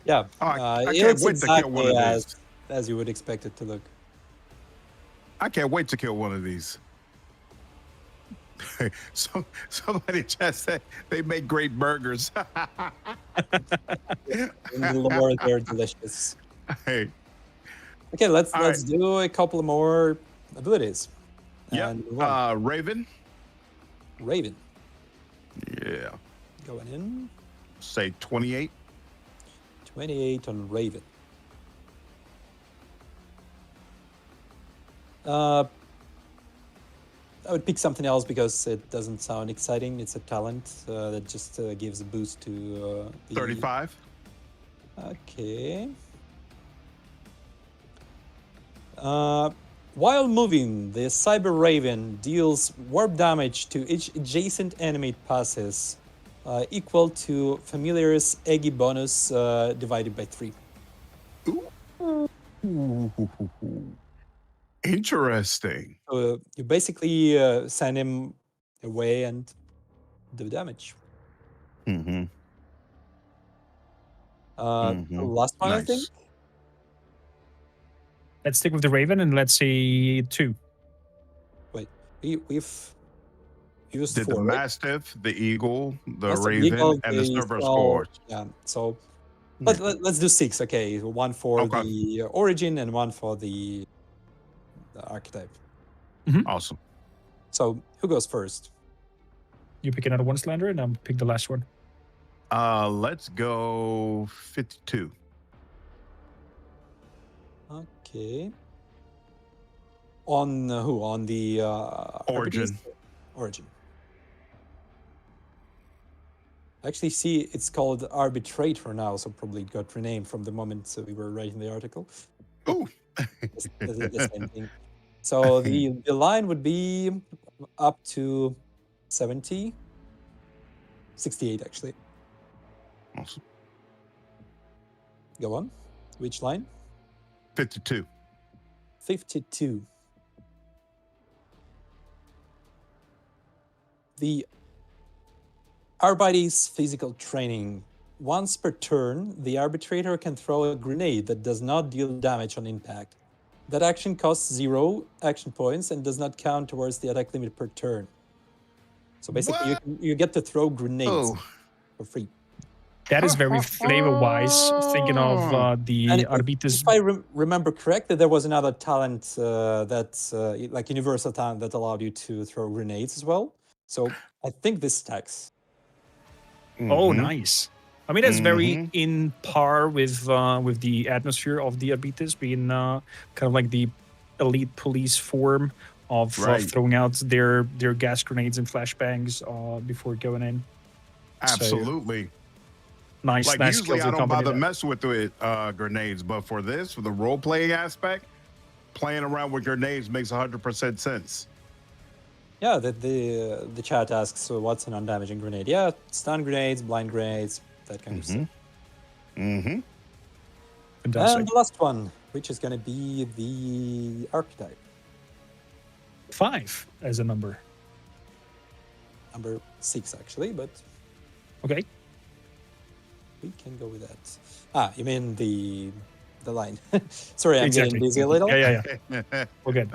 Yeah, Oh, I it can't looks wait to kill one of exactly these. as you would expect it to look. I can't wait to kill one of these. Somebody just said they make great burgers. In the lore, they're delicious. Hey, Okay, let's All right. do a couple more abilities. yeah. And one. Raven. Raven Yeah. going in. Say 28. 28 on Raven. I would pick something else because it doesn't sound exciting. It's a talent that just gives a boost to the... 35. Okay. While moving, the Cyber Raven deals warp damage to each adjacent enemy it passes, equal to Familiar's Eggy bonus divided by 3. Ooh. Interesting. So you basically send him away and do damage. Mm-hmm. Last one, I think. Let's stick with the Raven and let's say 2. Wait, we've used Did 4, the right? Mastiff, the Eagle, the That's Raven, Eagle, and the Server Skull. Scourge. Yeah, so let's do 6. Okay, 1 for Okay. the Origin and 1 for the Archetype. Awesome. So who goes first? You pick another one, Slander, and I'll pick the last one. Let's go 52. Okay. On who? On the Origin. RPGs? Origin. Actually, see, it's called Arbitrator now, so probably it got renamed from the moment we were writing the article. Ooh. It's the same thing. So the line would be up to 70, 68 actually. Awesome. Go on. Which line? 52. 52. the Arbites physical training. Once per turn, the arbitrator can throw a grenade that does not deal damage on impact. That action costs 0 action points and does not count towards the attack limit per turn. So basically, you get to throw grenades for free. That is very flavor-wise. Thinking of the Arbites. If I remember correctly, there was another talent like universal talent that allowed you to throw grenades as well. So I think this stacks. Oh, nice. I mean, that's very in par with the atmosphere of the Arbites being kind of like the elite police form of throwing out their gas grenades and flashbangs before going in. Absolutely. So, nice. Like nice usually, skills I don't bother that. mess with the grenades, but for the role playing aspect, playing around with grenades makes 100% sense. Yeah, the chat asks, so what's an undamaging grenade? Yeah, stun grenades, blind grenades, that kind of stuff. Fantastic. And the last one, which is going to be the archetype. 5 as a number. Number 6, actually, but Okay. we can go with that. You mean the line? Sorry, I'm Exactly. getting busy a little. Yeah. We're good.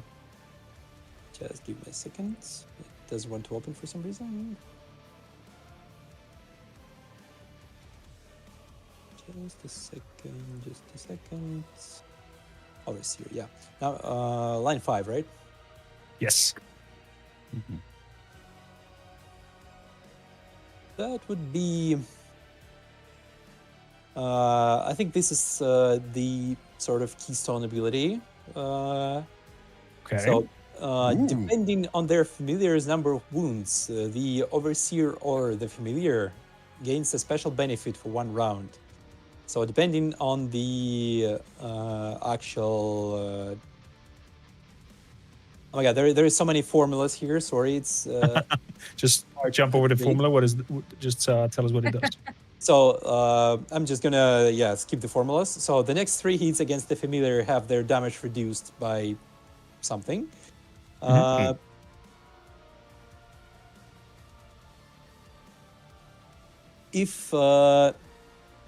Just give me a second. It doesn't want to open for some reason. Just a second. Oh, it's here, yeah. Now, line 5, right? Yes. That would be... I think this is the sort of keystone ability. Okay. So, depending on their familiar's number of wounds, the overseer or the familiar gains a special benefit for 1 round. So depending on the actual... oh my god, there is so many formulas here. Sorry, it's... just jump over the formula. What is? Just tell us what it does. So I'm just gonna skip the formulas. So the next 3 hits against the familiar have their damage reduced by something. If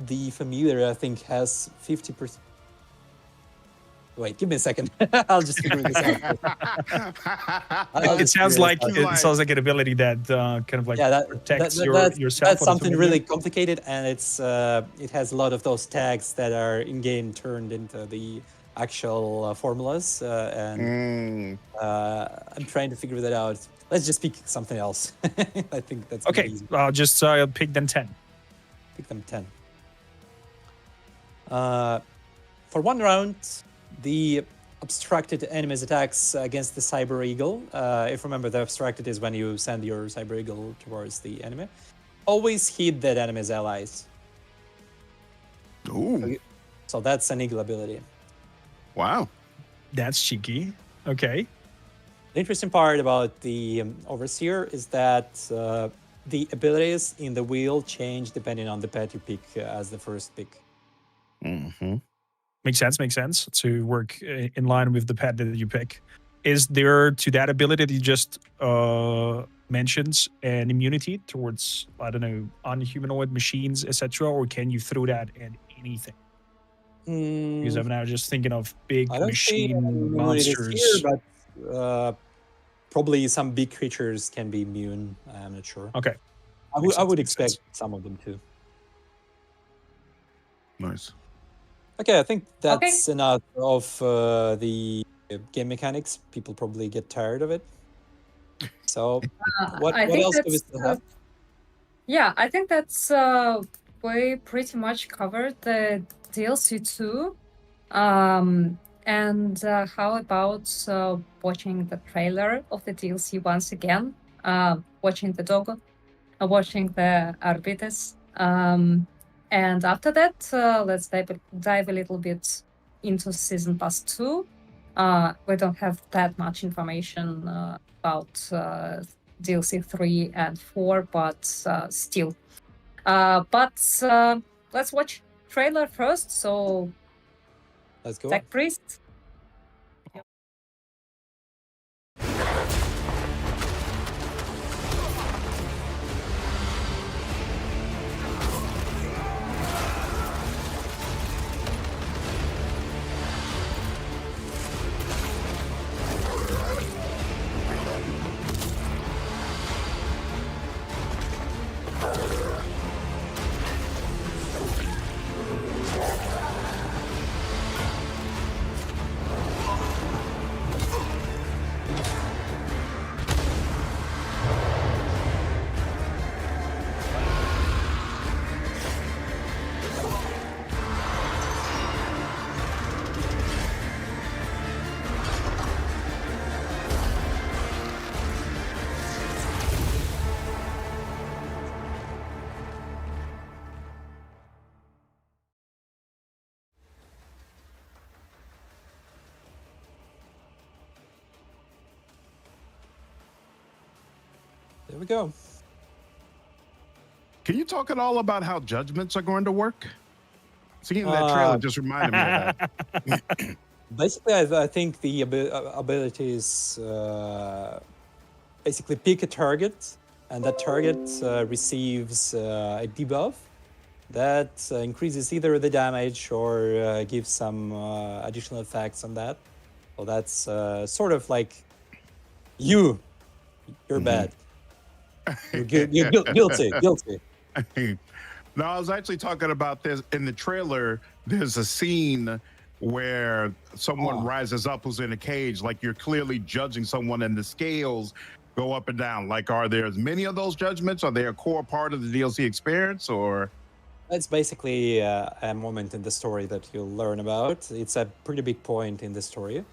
the familiar, I think, has 50%. Wait, give me a second. I'll just figure this out. It sounds like an ability that kind of like protects yourself. That's something really complicated, and it has a lot of those tags that are in game turned into the actual formulas, and I'm trying to figure that out. Let's just pick something else. I think that's okay. easy. Just pick them 10. Pick them 10. For 1 round, the obstructed enemy's attacks against the Cyber Eagle. If remember, the obstructed is when you send your Cyber Eagle towards the enemy. Always hit that enemy's allies. Ooh. So that's an Eagle ability. Wow. That's cheeky. Okay. The interesting part about the Overseer is that the abilities in the wheel change depending on the pet you pick as the first pick. Makes sense to work in line with the pet that you pick. Is there, to that ability that you just mentioned, an immunity towards, I don't know, unhumanoid machines, etc., or can you throw that at anything? Because I'm now just thinking of big machine monsters. Here, but probably some big creatures can be immune. I'm not sure. Okay. I would expect some of them too. Nice. Okay, I think that's enough of the game mechanics. People probably get tired of it. So, what else do we still have? Yeah, I think that's we pretty much covered the DLC 2. And how about watching the trailer of the DLC once again? Watching the Dogo, watching the Arbites. And after that, let's dive a little bit into Season Pass 2. We don't have that much information about DLC 3 and 4, but still. But let's watch trailer first. So let's go. Tech Priest. There we go. Can you talk at all about how judgments are going to work? Seeing that trailer just reminded me of that. Basically, I think the abilities basically pick a target, and that target receives a debuff that increases either the damage or gives some additional effects on that. So that's sort of like you're bad. You're guilty. No, I was actually talking about this in the trailer. There's a scene where someone rises up who's in a cage, like you're clearly judging someone, and the scales go up and down. Like, are there as many of those judgments? Are they a core part of the DLC experience, or? That's basically a moment in the story that you'll learn about. It's a pretty big point in the story.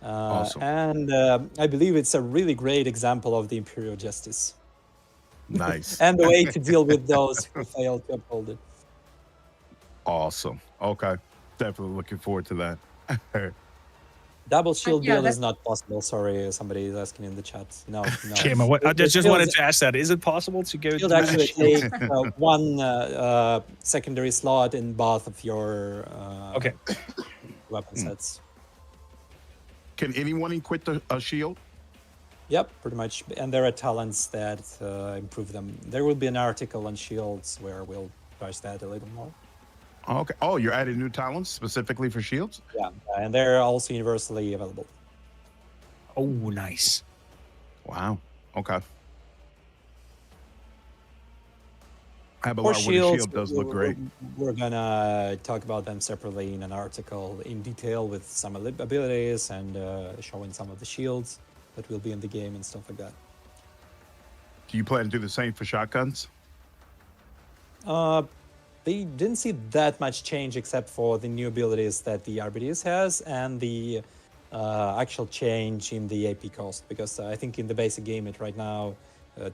Awesome. And I believe it's a really great example of the Imperial Justice. Nice. And the way to deal with those who fail to uphold it. Awesome. Okay. Definitely looking forward to that. Double shield yeah, build is not possible. Sorry, somebody is asking in the chat. No. Shame, I just wanted to ask that. Is it possible to go Shield to actually take one secondary slot in both of your Okay. weapon sets. Can anyone equip a shield? Yep, pretty much. And there are talents that improve them. There will be an article on shields where we'll touch that a little more. Okay. Oh, you're adding new talents specifically for shields? Yeah, and they're also universally available. Oh, nice. Wow. Okay. I have a For lot where the shields, shield does look great. We're gonna talk about them separately in an article in detail with some abilities and showing some of the shields that will be in the game and stuff like that. Do you plan to do the same for shotguns? They didn't see that much change except for the new abilities that the RBDS has and the actual change in the AP cost, because I think in the basic game it right now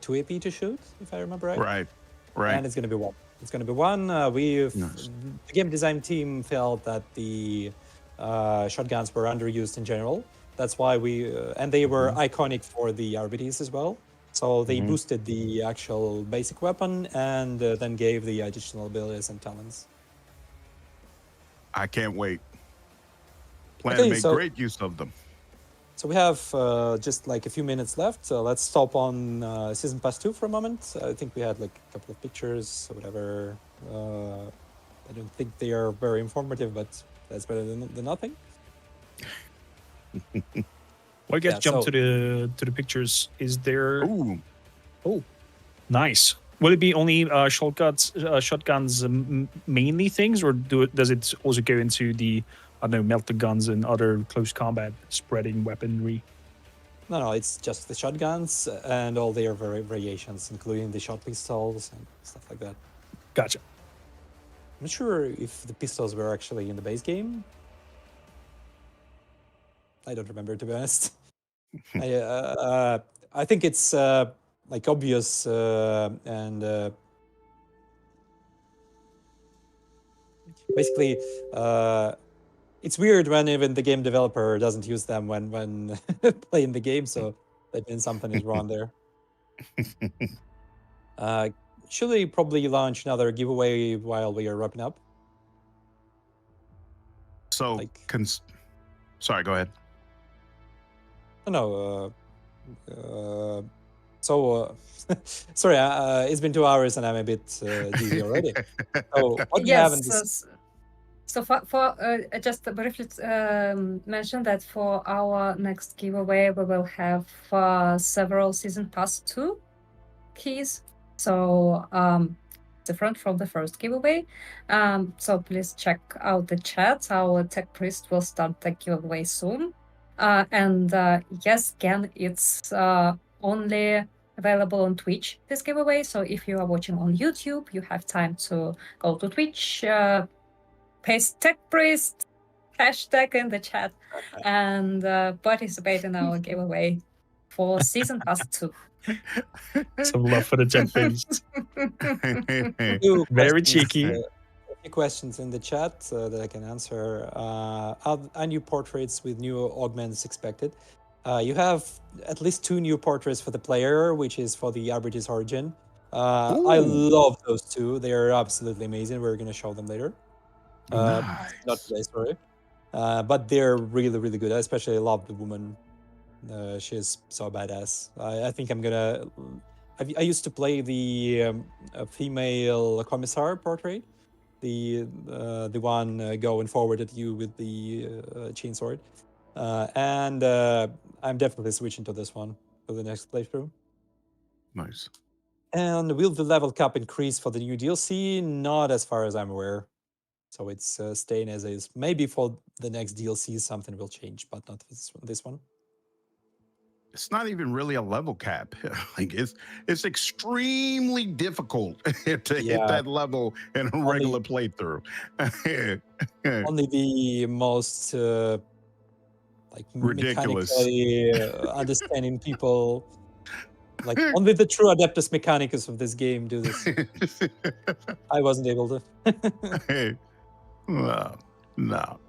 2 AP to shoot, if I remember right. Right. And it's going to be one. It's going to be one. Nice. The game design team felt that the shotguns were underused in general. That's why and they were iconic for the RBDs as well. So they boosted the actual basic weapon and then gave the additional abilities and talents. I can't wait. Plan Okay, to make so- great use of them. So we have just like a few minutes left. Let's stop on Season Pass 2 for a moment. I think we had like a couple of pictures or whatever. I don't think they are very informative, but that's better than nothing. Well, I guess Yeah, jump so- to the pictures. Is there? Ooh. Oh, nice. Will it be only shotguns mainly things, or does it also go into the, I don't know, melter guns and other close combat spreading weaponry? No, it's just the shotguns and all their variations, including the shot pistols and stuff like that. Gotcha. I'm not sure if the pistols were actually in the base game. I don't remember, to be honest. I think it's like obvious and basically it's weird when even the game developer doesn't use them when playing the game, so that means something is wrong there. Should we probably launch another giveaway while we are wrapping up? So, Like- sorry, go ahead. No, sorry, it's been 2 hours and I'm a bit dizzy already. So what do you have in this? So for just to briefly mention that for our next giveaway, we will have several Season Pass 2 keys. So different from the first giveaway. So please check out the chat. Our tech priest will start the giveaway soon. And yes, again, it's only available on Twitch, this giveaway. So if you are watching on YouTube, you have time to go to Twitch, paste tech priest hashtag in the chat, and participate in our giveaway for Season Pass 2. Some love for the Jet Priest. Few Very questions, cheeky. A few questions in the chat that I can answer. Are new portraits with new augments expected? You have at least 2 new portraits for the player, which is for the Arbitr's Origin. I Ooh. love those 2. They are absolutely amazing. We're going to show them later. Not Nice. today, sorry. But they're really, really good. I especially love the woman. She's so badass. I think I'm gonna. I used to play the female commissar portrait, the one going forward at you with the chainsword, and I'm definitely switching to this one for the next playthrough. Nice. And will the level cap increase for the new DLC? Not as far as I'm aware. So it's staying as is. Maybe for the next DLC something will change, but not this one. It's not even really a level cap. Like it's extremely difficult to hit that level in a regular playthrough. Only the most like Ridiculous. mechanically understanding people, like only the true Adeptus Mechanicus of this game do this. I wasn't able to. No.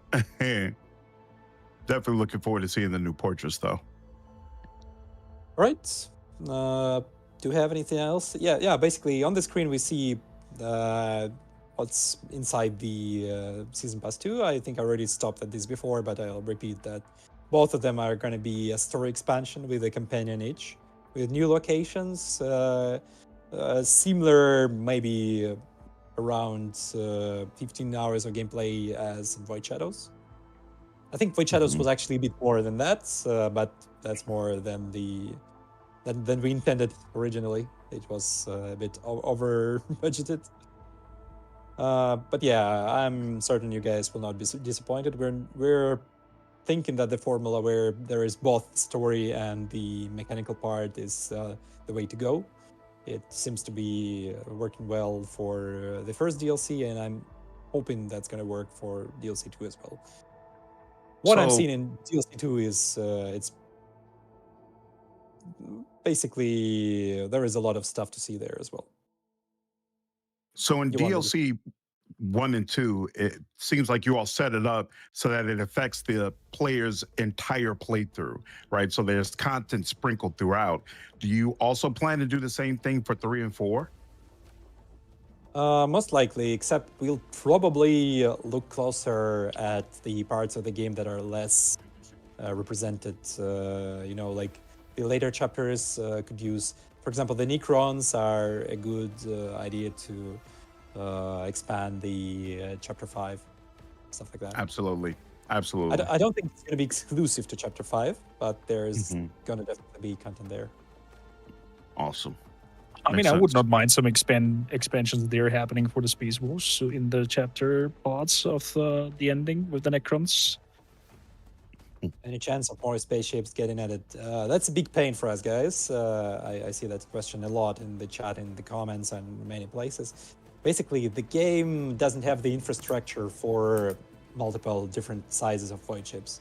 Definitely looking forward to seeing the new portraits, though. Right. Do we have anything else? Yeah. Basically, on the screen we see what's inside the Season Pass 2. I think I already stopped at this before, but I'll repeat that both of them are going to be a story expansion with a companion each, with new locations, similar maybe around 15 hours of gameplay as Void Shadows. I think Void Shadows was actually a bit more than that, but that's more than than we intended originally. It was a bit over budgeted. But yeah, I'm certain you guys will not be disappointed. We're thinking that the formula where there is both story and the mechanical part is the way to go. It seems to be working well for the first DLC, and I'm hoping that's going to work for DLC 2 as well. What I'm seeing in DLC 2 is it's basically there is a lot of stuff to see there as well. So in DLC 1 and 2, it seems like you all set it up so that it affects the player's entire playthrough, right? So there's content sprinkled throughout. Do you also plan to do the same thing for 3 and 4? Most likely, except we'll probably look closer at the parts of the game that are less represented. Like the later chapters could use, for example, the Necrons are a good idea to expand the chapter 5, stuff like that. Absolutely. I don't think it's going to be exclusive to chapter 5, but there's going to definitely be content there. Awesome. I mean, I would not mind some expansions there happening for the Space Wars in the chapter parts of the ending with the Necrons. Any chance of more spaceships getting added? That's a big pain for us, guys. I see that question a lot in the chat, in the comments, and many places. Basically, the game doesn't have the infrastructure for multiple different sizes of void ships.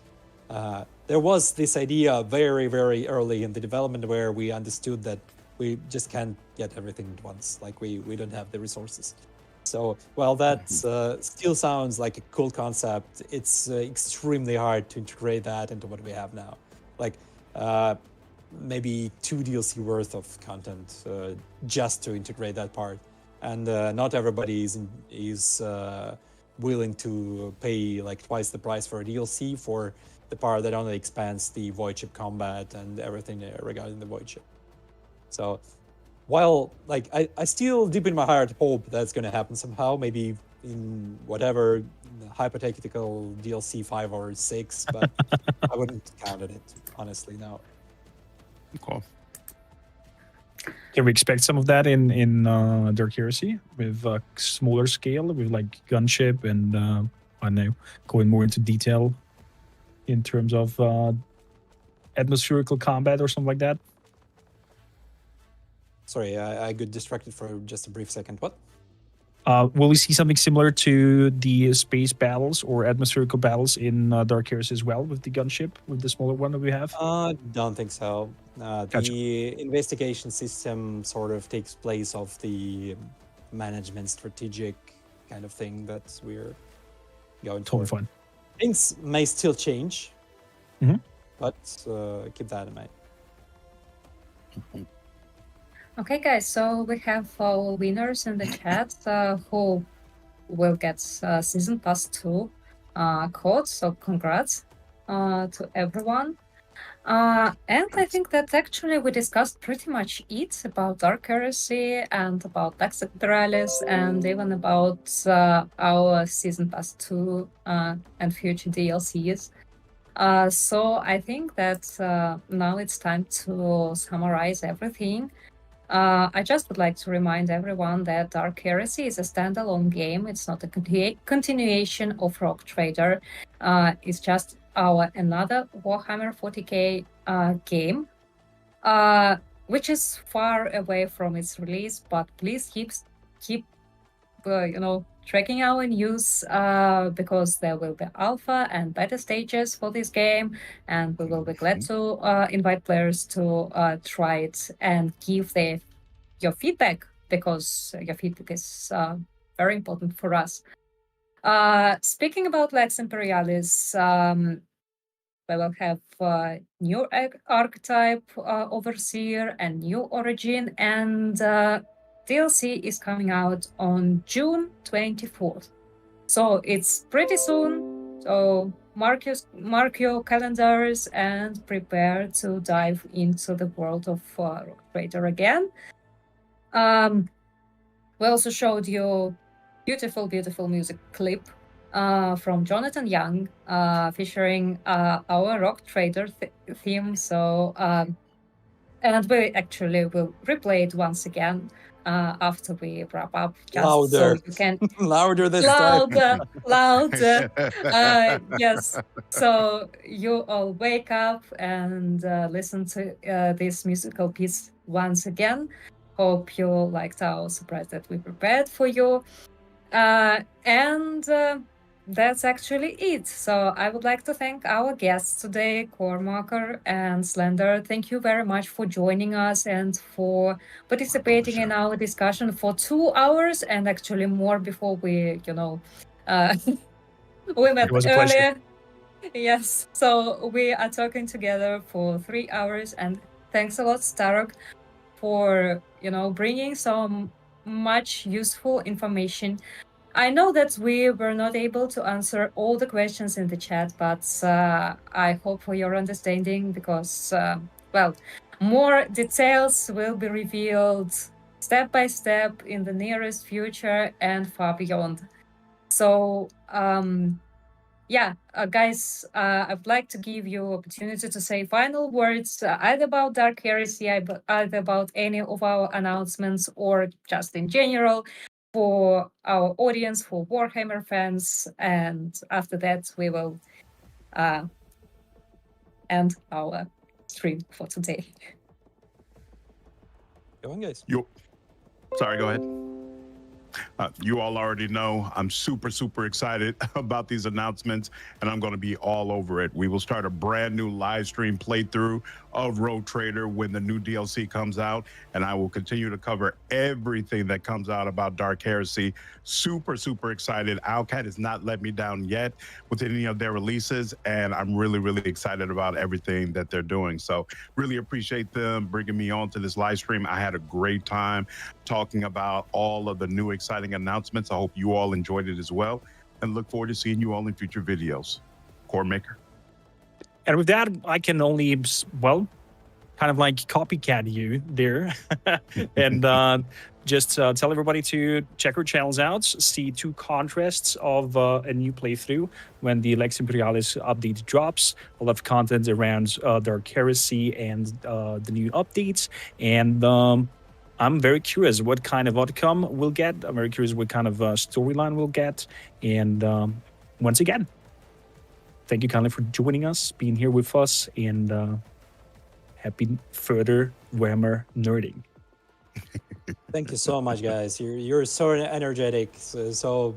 There was this idea very, very early in the development where we understood that we just can't get everything at once. Like we don't have the resources. So while that still sounds like a cool concept, it's extremely hard to integrate that into what we have now. Like maybe 2 DLC worth of content just to integrate that part. And not everybody is willing to pay like twice the price for a DLC for the part that only expands the void ship combat and everything regarding the void ship. So while like I still deep in my heart hope that's going to happen somehow, maybe in whatever hypothetical DLC 5 or 6, but I wouldn't count on it, honestly, no. Cool. Can we expect some of that in Dark Heresy with smaller scale, with like gunship and I don't know, going more into detail in terms of atmospherical combat or something like that? Sorry, I got distracted for just a brief second. What? Will we see something similar to the space battles or atmospherical battles in Dark Heresy as well with the gunship, with the smaller one that we have? Don't think so. Gotcha. The investigation system sort of takes place of the management strategic kind of thing that we're going Totally for. fine. Things may still change. but keep that in mind. Okay, guys, so we have our winners in the chat who will get Season Pass 2 code, so congrats to everyone. And I think that actually we discussed pretty much it about Dark Heresy and about Lex Imperialis and even about our Season Pass 2 and future DLCs. So I think that now it's time to summarize everything. I just would like to remind everyone that Dark Heresy is a standalone game. It's not a continuation of Rogue Trader. It's just our another Warhammer 40k game, which is far away from its release. But please keep tracking our news because there will be alpha and beta stages for this game, and we will be glad to invite players to try it and give your feedback, because your feedback is very important for us. Speaking about Lex Imperialis, we will have new archetype Overseer and new origin, and DLC is coming out on June 24th. So it's pretty soon. So mark your calendars and prepare to dive into the world of Rogue Trader again. We also showed you beautiful music clip from Jonathan Young featuring our Rogue Trader theme. So and we actually will replay it once again after we wrap up, just Louder. so you can Louder this time. louder. Yes, so you all wake up and listen to this musical piece once again. Hope you liked our surprise that we prepared for you. And that's actually it. So I would like to thank our guests today, Kormakr and Slender. Thank you very much for joining us and for participating in our discussion for 2 hours, and actually more before we, we met It was a earlier. Yes, so we are talking together for 3 hours, and thanks a lot, Starok, for bringing so much useful information. I know that we were not able to answer all the questions in the chat, but I hope for your understanding, because more details will be revealed step by step in the nearest future and far beyond. So guys, I'd like to give you opportunity to say final words, either about Dark Heresy, either about any of our announcements, or just in general for our audience, for Warhammer fans. And after that, we will end our stream for today. Go on, guys. Sorry, go ahead. You all already know I'm super excited about these announcements, and I'm going to be all over it. We will start a brand new live stream playthrough of Rogue Trader when the new DLC comes out, and I will continue to cover everything that comes out about Dark Heresy. Super excited. Owlcat has not let me down yet with any of their releases, and I'm really excited about everything that they're doing. So really appreciate them bringing me on to this live stream. I had a great time talking about all of the new exciting announcements. I hope you all enjoyed it as well, and look forward to seeing you all in future videos. Kormakrr. And with that, I can only, kind of like copycat you there. And just tell everybody to check our channels out, see 2 contrasts of a new playthrough when the Lex Imperialis update drops. A lot of content around Dark Heresy and the new updates. And I'm very curious what kind of outcome we'll get. I'm very curious what kind of storyline we'll get. And once again, thank you kindly for joining us, being here with us, and happy further Warhammer nerding. Thank you so much, guys. You're so energetic, so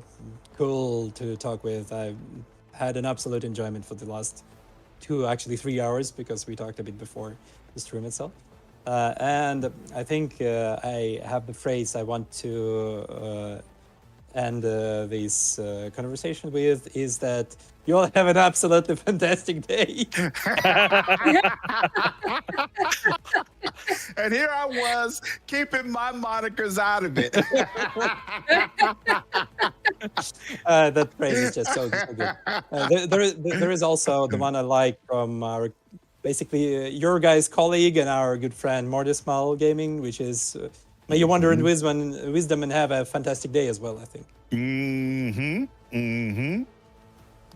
cool to talk with. I've had an absolute enjoyment for the last 3 hours, because we talked a bit before the stream itself. And I think I have the phrase I want to and this conversation with is that you all have an absolutely fantastic day. And here I was keeping my monikers out of it. That phrase is just so good. There is also the one I like from our, basically your guys' colleague and our good friend Mordismal Gaming, which is may you wander in wisdom and have a fantastic day as well, I think.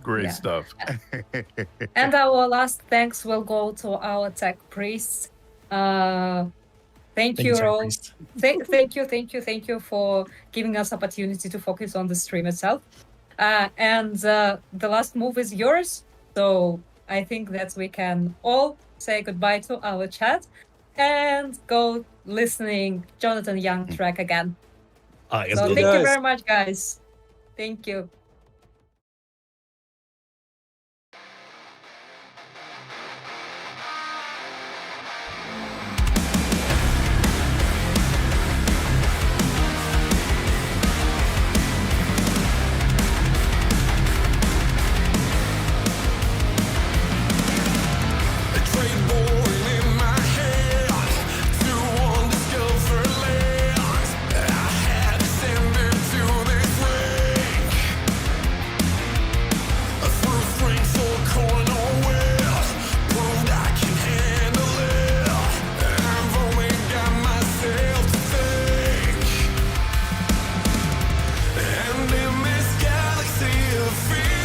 Great stuff. And our last thanks will go to our tech priests. Thank you all. Thank you for giving us opportunity to focus on the stream itself. And the last move is yours. So I think that we can all say goodbye to our chat and go listening Jonathan Young track again. So thank you very much, guys. Thank you. And in this galaxy of fear